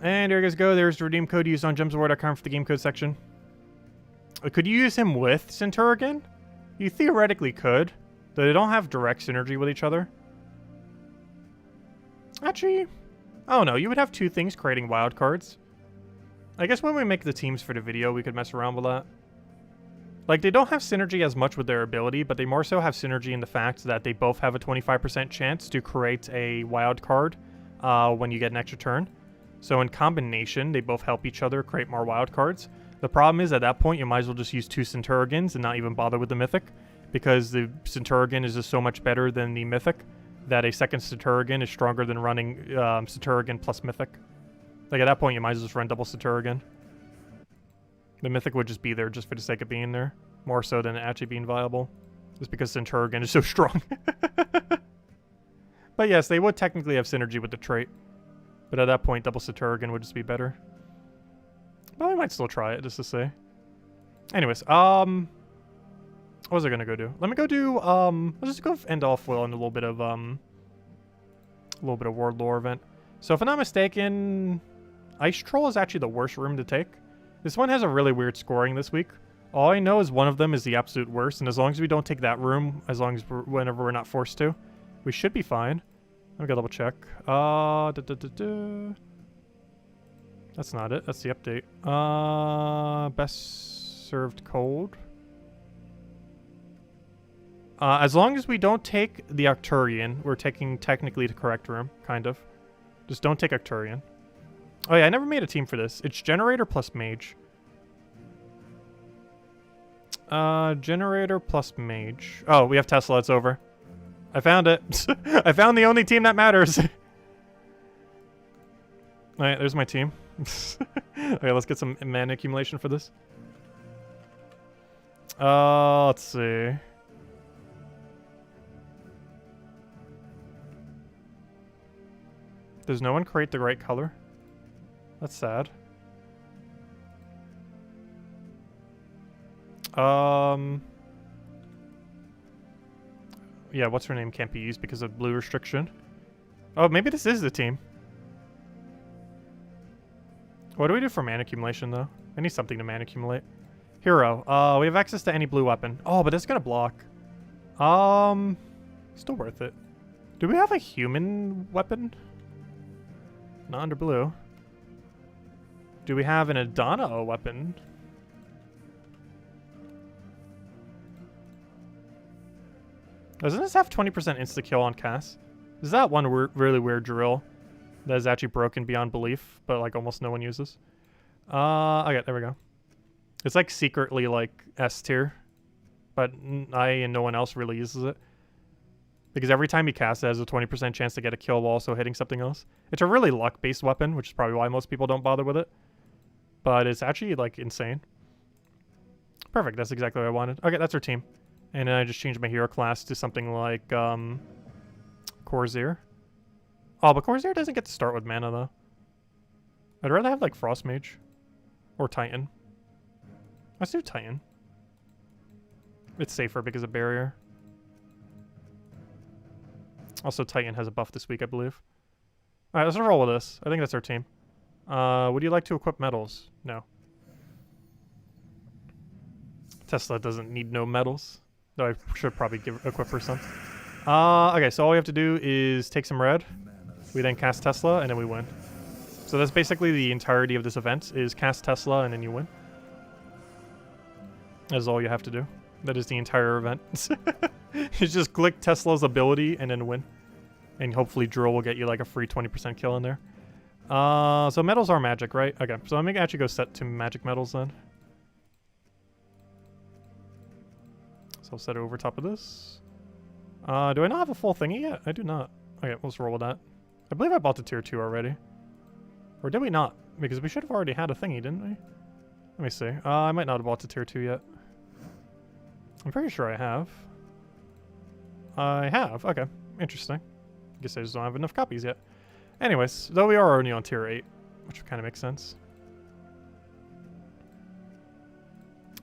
And there you guys go. There's the redeem code used on gemsofwar.com for the game code section. Could you use him with ssaszix? You theoretically could, but they don't have direct synergy with each other. Actually, I don't know. You would have two things creating wild cards. I guess when we make the teams for the video, we could mess around with that. Like, they don't have synergy as much with their ability, but they more so have synergy in the fact that they both have a 25% chance to create a wild card when you get an extra turn. So in combination, they both help each other create more wild cards. The problem is, at that point, you might as well just use two ssaszixs and not even bother with the Mythic, because the ssaszix is just so much better than the Mythic that a second ssaszix is stronger than running ssaszix plus Mythic. Like, at that point, you might as well just run double ssaszix. The Mythic would just be there just for the sake of being there, more so than it actually being viable, just because ssaszix is so strong. But yes, they would technically have synergy with the trait, but at that point, double ssaszix would just be better. But we might still try it, just to say. Anyways, what was I gonna go do? Let me go do, let's just go end off well in a little bit of World Lore event. So if I'm not mistaken, Ice Troll is actually the worst room to take. This one has a really weird scoring this week. All I know is one of them is the absolute worst, and as long as we don't take that room, as long as whenever we're not forced to, we should be fine. Let me go double check. That's not it. That's the update. Best served cold. As long as we don't take the ellcarjen, we're taking technically the correct room, kind of. Just don't take ellcarjen. Oh yeah, I never made a team for this. It's generator plus mage. Generator plus mage. Oh, we have Tesla. It's over. I found it. I found the only team that matters. Alright, there's my team. Okay, let's get some mana accumulation for this. Let's see. Does no one create the right color? That's sad. Yeah, what's her name can't be used because of blue restriction. Oh, maybe this is the team. What do we do for mana accumulation, though? I need something to mana accumulate. Hero. We have access to any blue weapon. Oh, but it's gonna block. Still worth it. Do we have a human weapon? Not under blue. Do we have an Adana weapon? Doesn't this have 20% insta-kill on cast? Is that one really weird drill that is actually broken beyond belief, but like almost no one uses? Okay, there we go. It's like secretly like S tier, but I and no one else really uses it. Because every time you cast it, it has a 20% chance to get a kill while also hitting something else. It's a really luck-based weapon, which is probably why most people don't bother with it. But it's actually like insane. Perfect, that's exactly what I wanted. Okay, that's our team. And then I just changed my hero class to something like Corsair. Oh, but Corsair doesn't get to start with mana though. I'd rather have like Frost Mage. Or Titan. Let's do Titan. It's safer because of barrier. Also, Titan has a buff this week, I believe. Alright, let's roll with this. I think that's our team. Would you like to equip medals? No. Tesla doesn't need no medals. Though I should probably equip her some. Okay, so all we have to do is take some red. We then cast Tesla, and then we win. So that's basically the entirety of this event, is cast Tesla, and then you win. That's all you have to do. That is the entire event. You just click Tesla's ability, and then win. And hopefully drill will get you like a free 20% kill in there. So medals are magic, right? Okay, so I'm gonna actually go set to magic medals then. So I'll set it over top of this. Do I not have a full thingy yet? I do not. Okay, let's roll with that. I believe I bought the tier 2 already. Or did we not? Because we should have already had a thingy, didn't we? Let me see. I might not have bought the tier 2 yet. I'm pretty sure I have. I have. Okay. Interesting. I guess I just don't have enough copies yet. Anyways, though we are only on tier 8, which kind of makes sense.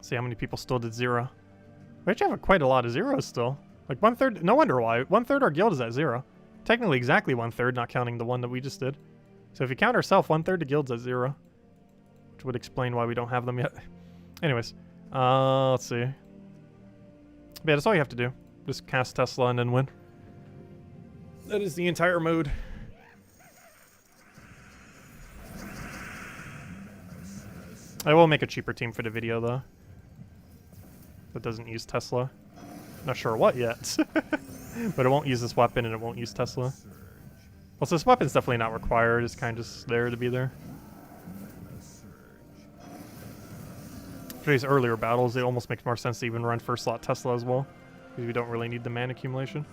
See how many people still did 0. We actually have quite a lot of zeros still. Like 1/3. No wonder why. 1/3 our guild is at 0. Technically exactly 1/3, not counting the one that we just did. So if you count ourselves, 1/3 the guild's at 0. Which would explain why we don't have them yet. Anyways, let's see. But yeah, that's all you have to do. Just cast Tesla and then win. That is the entire mode. I will make a cheaper team for the video though. That doesn't use Tesla. Not sure what yet. But it won't use this weapon and it won't use Tesla. Also, this weapon's definitely not required. It's kind of just there to be there. For these earlier battles, it almost makes more sense to even run first slot Tesla as well. Because we don't really need the mana accumulation.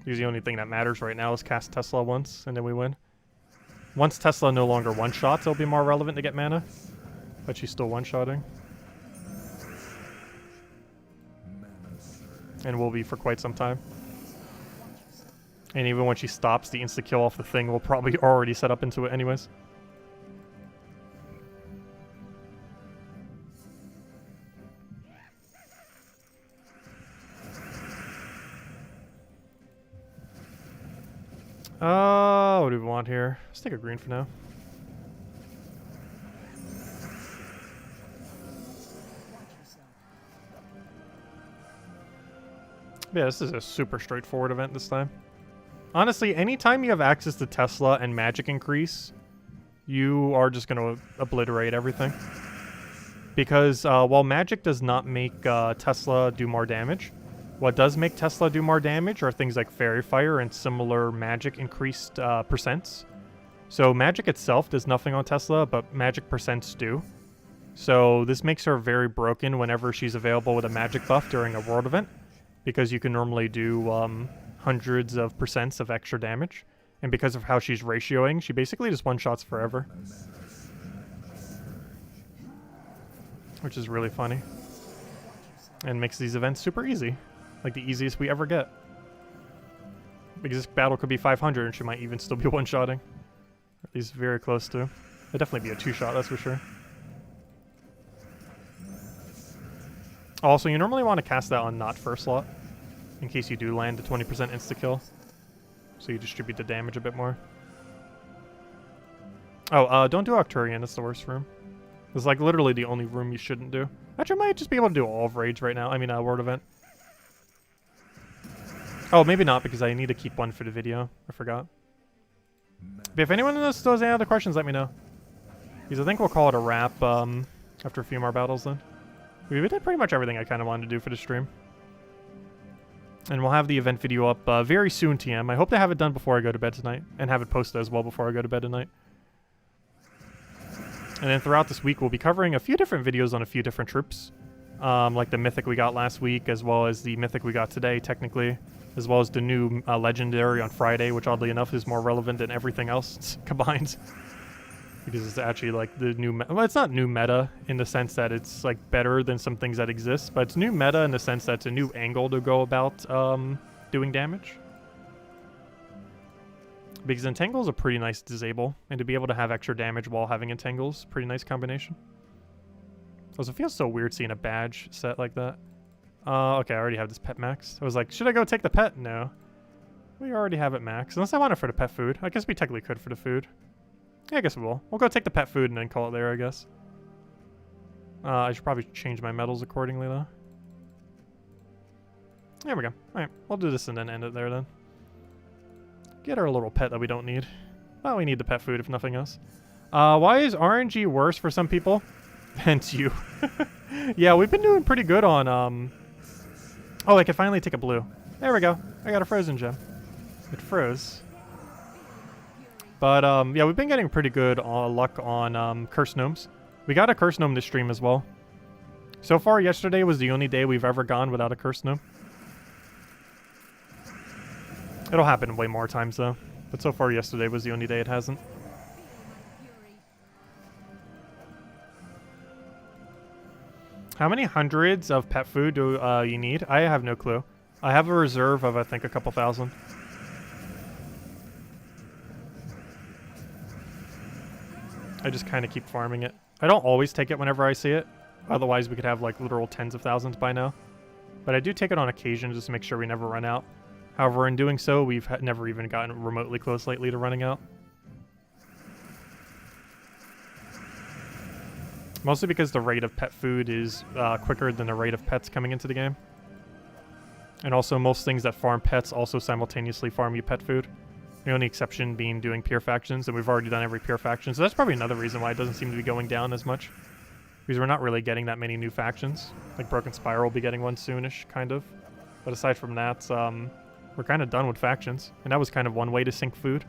Because the only thing that matters right now is cast Tesla once, and then we win. Once Tesla no longer one-shots, it'll be more relevant to get mana. But she's still one-shotting. And will be for quite some time. And even when she stops, the insta-kill off the thing will probably already set up into it anyways. What do we want here? Let's take a green for now. Yeah, this is a super straightforward event this time. Honestly, anytime you have access to Tesla and magic increase, you are just going to obliterate everything. Because while magic does not make Tesla do more damage, What does make Tesla do more damage are things like Fairy Fire and similar magic increased percents. So magic itself does nothing on Tesla, but magic percents do. So this makes her very broken whenever she's available with a magic buff during a world event, because you can normally do hundreds of percents of extra damage. And because of how she's ratioing, she basically just one-shots forever. Which is really funny. And makes these events super easy. Like the easiest we ever get. Because this battle could be 500 and she might even still be one-shotting. At least very close to. It'd definitely be a two-shot, that's for sure. Also, you normally want to cast that on not first slot. In case you do land a 20% insta-kill. So you distribute the damage a bit more. Oh, don't do ellcarjen, that's the worst room. It's like literally the only room you shouldn't do. Actually, I might just be able to do all of Raids right now. I mean, world event. Oh, maybe not, because I need to keep one for the video. I forgot. But if anyone knows any other questions, let me know. Because I think we'll call it a wrap after a few more battles then. We did pretty much everything I kind of wanted to do for the stream. And we'll have the event video up very soon, TM. I hope to have it done before I go to bed tonight. And have it posted as well before I go to bed tonight. And then throughout this week, we'll be covering a few different videos on a few different troops. Like the Mythic we got last week, as well as the Mythic we got today, technically. As well as the new Legendary on Friday, which oddly enough is more relevant than everything else combined. Because it's actually like the new well, it's not new meta in the sense that it's like better than some things that exist, but it's new meta in the sense that it's a new angle to go about doing damage. Because Entangle is a pretty nice disable, and to be able to have extra damage while having Entangles, pretty nice combination. Also, it feels so weird seeing a badge set like that. Okay, I already have this pet max. I was like, should I go take the pet? No. We already have it max. Unless I want it for the pet food. I guess we technically could for the food. Yeah, I guess we will. We'll go take the pet food and then call it there, I guess. I should probably change my medals accordingly, though. There we go. Alright, we'll do this and then end it there, then. Get our little pet that we don't need. Well, we need the pet food, if nothing else. Why is RNG worse for some people? than you. Yeah, we've been doing pretty good on, Oh, I can finally take a blue. There we go. I got a frozen gem. It froze. But, yeah, we've been getting pretty good luck on Curse Gnomes. We got a Curse Gnome this stream as well. So far, yesterday was the only day we've ever gone without a Curse Gnome. It'll happen way more times, though. But so far, yesterday was the only day it hasn't. How many hundreds of pet food do you need? I have no clue. I have a reserve of, I think, a couple thousand. I just kind of keep farming it. I don't always take it whenever I see it. Otherwise, we could have, like, literal tens of thousands by now. But I do take it on occasion just to make sure we never run out. However, in doing so, we've never even gotten remotely close lately to running out. Mostly because the rate of pet food is quicker than the rate of pets coming into the game. And also, most things that farm pets also simultaneously farm you pet food. The only exception being doing pure factions, and we've already done every pure faction. So that's probably another reason why it doesn't seem to be going down as much. Because we're not really getting that many new factions. Like Broken Spiral will be getting one soonish, kind of. But aside from that, we're kind of done with factions. And that was kind of one way to sink food.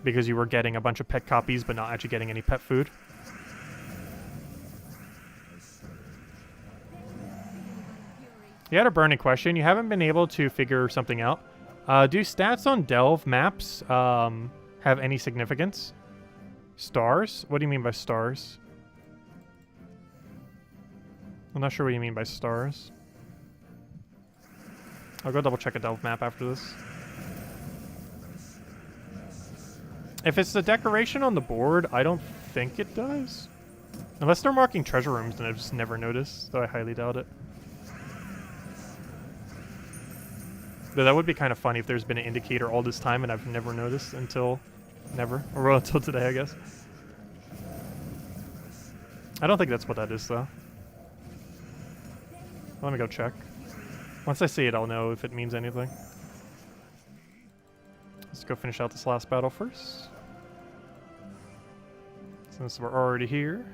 Because you were getting a bunch of pet copies, but not actually getting any pet food. You had a burning question. You haven't been able to figure something out. Do stats on Delve maps have any significance? Stars? What do you mean by stars? I'm not sure what you mean by stars. I'll go double check a Delve map after this. If it's the decoration on the board, I don't think it does. Unless they're marking treasure rooms, then I've just never noticed, though I highly doubt it. Though that would be kind of funny if there's been an indicator all this time and I've never noticed until never. Or well, until today, I guess. I don't think that's what that is, though. Let me go check. Once I see it, I'll know if it means anything. Let's go finish out this last battle first. Since we're already here.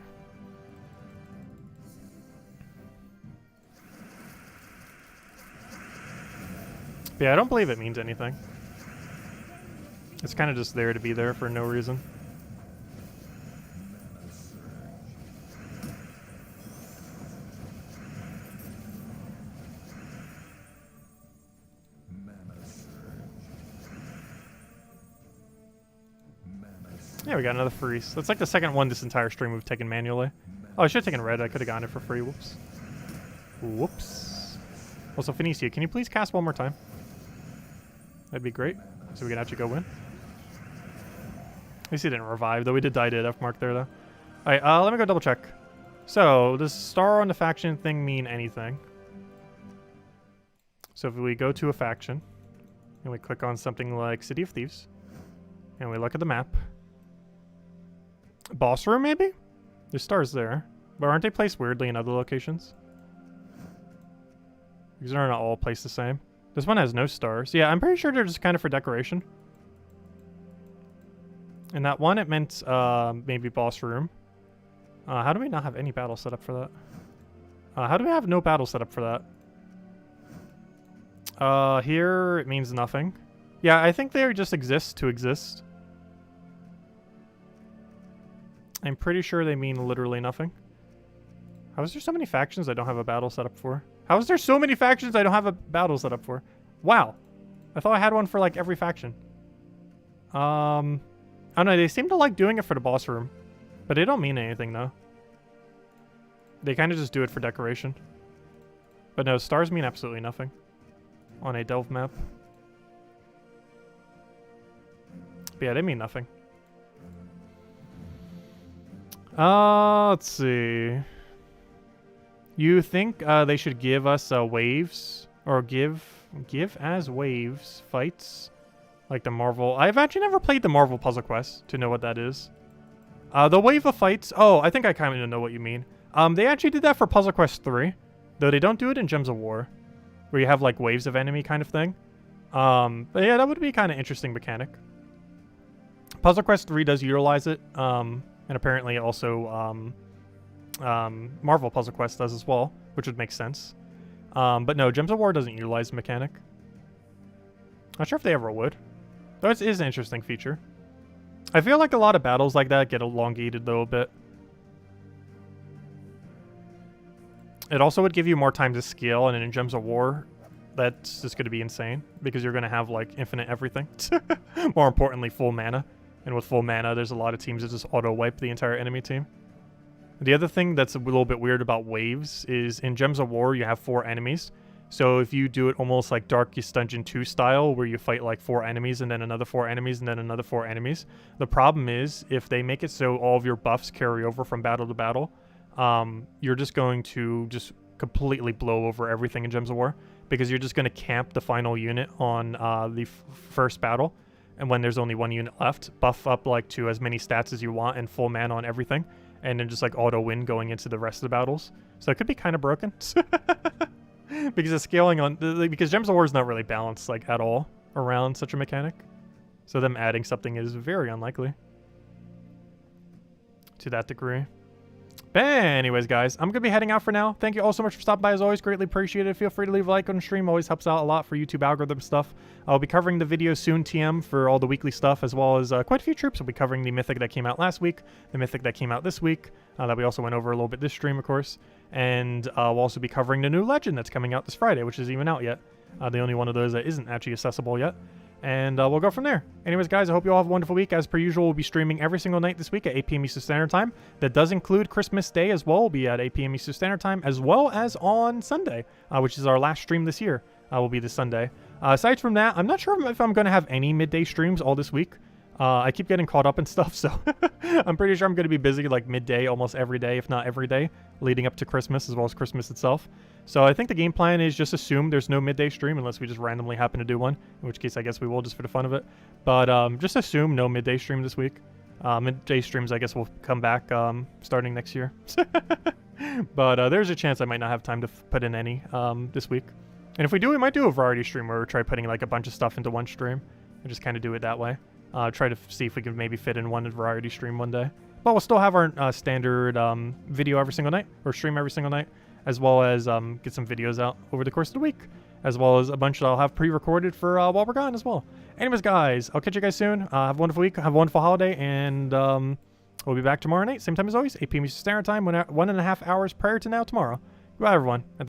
But yeah, I don't believe it means anything. It's kind of just there to be there for no reason. Yeah, we got another freeze. That's like the second one this entire stream we've taken manually. Oh, I should have taken red. I could have gotten it for free. Whoops. Whoops. Also, Phoenicia, can you please cast one more time? That'd be great. So we can actually go win. At least he didn't revive, though we did die to F mark there, though. Alright, let me go double check. So, does star on the faction thing mean anything? So if we go to a faction, and we click on something like City of Thieves, and we look at the map, boss room, maybe? There's stars there. But aren't they placed weirdly in other locations? Because they're not all placed the same. This one has no stars. Yeah, I'm pretty sure they're just kind of for decoration. And that one, it meant maybe boss room. How do we not have any battle set up for that? How do we have no battle set up for that? Here, it means nothing. Yeah, I think they just exist to exist. I'm pretty sure they mean literally nothing. How is there so many factions I don't have a battle set up for? How is there so many factions I don't have a battle set up for? Wow. I thought I had one for like every faction. I don't know, they seem to like doing it for the boss room. But they don't mean anything though. They kind of just do it for decoration. But no, stars mean absolutely nothing. On a delve map. But yeah, they mean nothing. Let's see. You think they should give us waves? Or give as waves fights? Like the Marvel... I've actually never played the Marvel Puzzle Quest to know what that is. The wave of fights... Oh, I think I kind of know what you mean. They actually did that for Puzzle Quest 3. Though they don't do it in Gems of War. Where you have like waves of enemy kind of thing. But yeah, that would be kind of interesting mechanic. Puzzle Quest 3 does utilize it. And apparently also Marvel Puzzle Quest does as well, which would make sense. But no, Gems of War doesn't utilize the mechanic. Not sure if they ever would. Though it is an interesting feature. I feel like a lot of battles like that get elongated though a bit. It also would give you more time to scale, and in Gems of War, that's just going to be insane. Because you're going to have like infinite everything. More importantly, full mana. And with full mana, there's a lot of teams that just auto-wipe the entire enemy team. The other thing that's a little bit weird about waves is in Gems of War, you have 4 enemies. So if you do it almost like Darkest Dungeon 2 style, where you fight like 4 enemies and then another 4 enemies and then another 4 enemies, the problem is if they make it so all of your buffs carry over from battle to battle, you're just going to just completely blow over everything in Gems of War, because you're just going to camp the final unit on the first battle. And when there's only 1 unit left, buff up like to as many stats as you want and full mana on everything. And then just like auto win going into the rest of the battles. So it could be kind of broken. Because the scaling on... Because Gems of War is not really balanced like at all around such a mechanic. So them adding something is very unlikely. To that degree. But anyways, guys, I'm going to be heading out for now. Thank you all so much for stopping by. As always, greatly appreciated. Feel free to leave a like on the stream. Always helps out a lot for YouTube algorithm stuff. I'll be covering the video soon, TM, for all the weekly stuff, as well as quite a few troops. I'll be covering the Mythic that came out last week, the Mythic that came out this week, that we also went over a little bit this stream, of course. And we'll also be covering the new Legend that's coming out this Friday, which isn't even out yet. The only one of those that isn't actually accessible yet. And we'll go from there. Anyways, guys, I hope you all have a wonderful week. As per usual, we'll be streaming every single night this week at 8 p.m. Eastern Standard Time. That does include Christmas Day as well. We'll be at 8 p.m. Eastern Standard Time, as well as on Sunday, which is our last stream this year. Will be this Sunday. Aside from that, I'm not sure if I'm going to have any midday streams all this week. I keep getting caught up in stuff, so I'm pretty sure I'm going to be busy like midday almost every day, if not every day, leading up to Christmas as well as Christmas itself. So I think the game plan is just assume there's no midday stream unless we just randomly happen to do one, in which case I guess we will just for the fun of it. But just assume no midday stream this week. Midday streams I guess will come back starting next year. But there's a chance I might not have time to put in any this week. And if we do, we might do a variety stream where we try putting like a bunch of stuff into one stream and just kind of do it that way. Try to see if we can maybe fit in one variety stream one day. But we'll still have our standard video every single night, or stream every single night, as well as get some videos out over the course of the week. as well as a bunch that I'll have pre-recorded for while we're gone as well. Anyways, guys, I'll catch you guys soon. Have a wonderful week, have a wonderful holiday, and we'll be back tomorrow night, same time as always, 8 p.m. Eastern Standard Time, 1.5 hours prior to now tomorrow. Goodbye, everyone.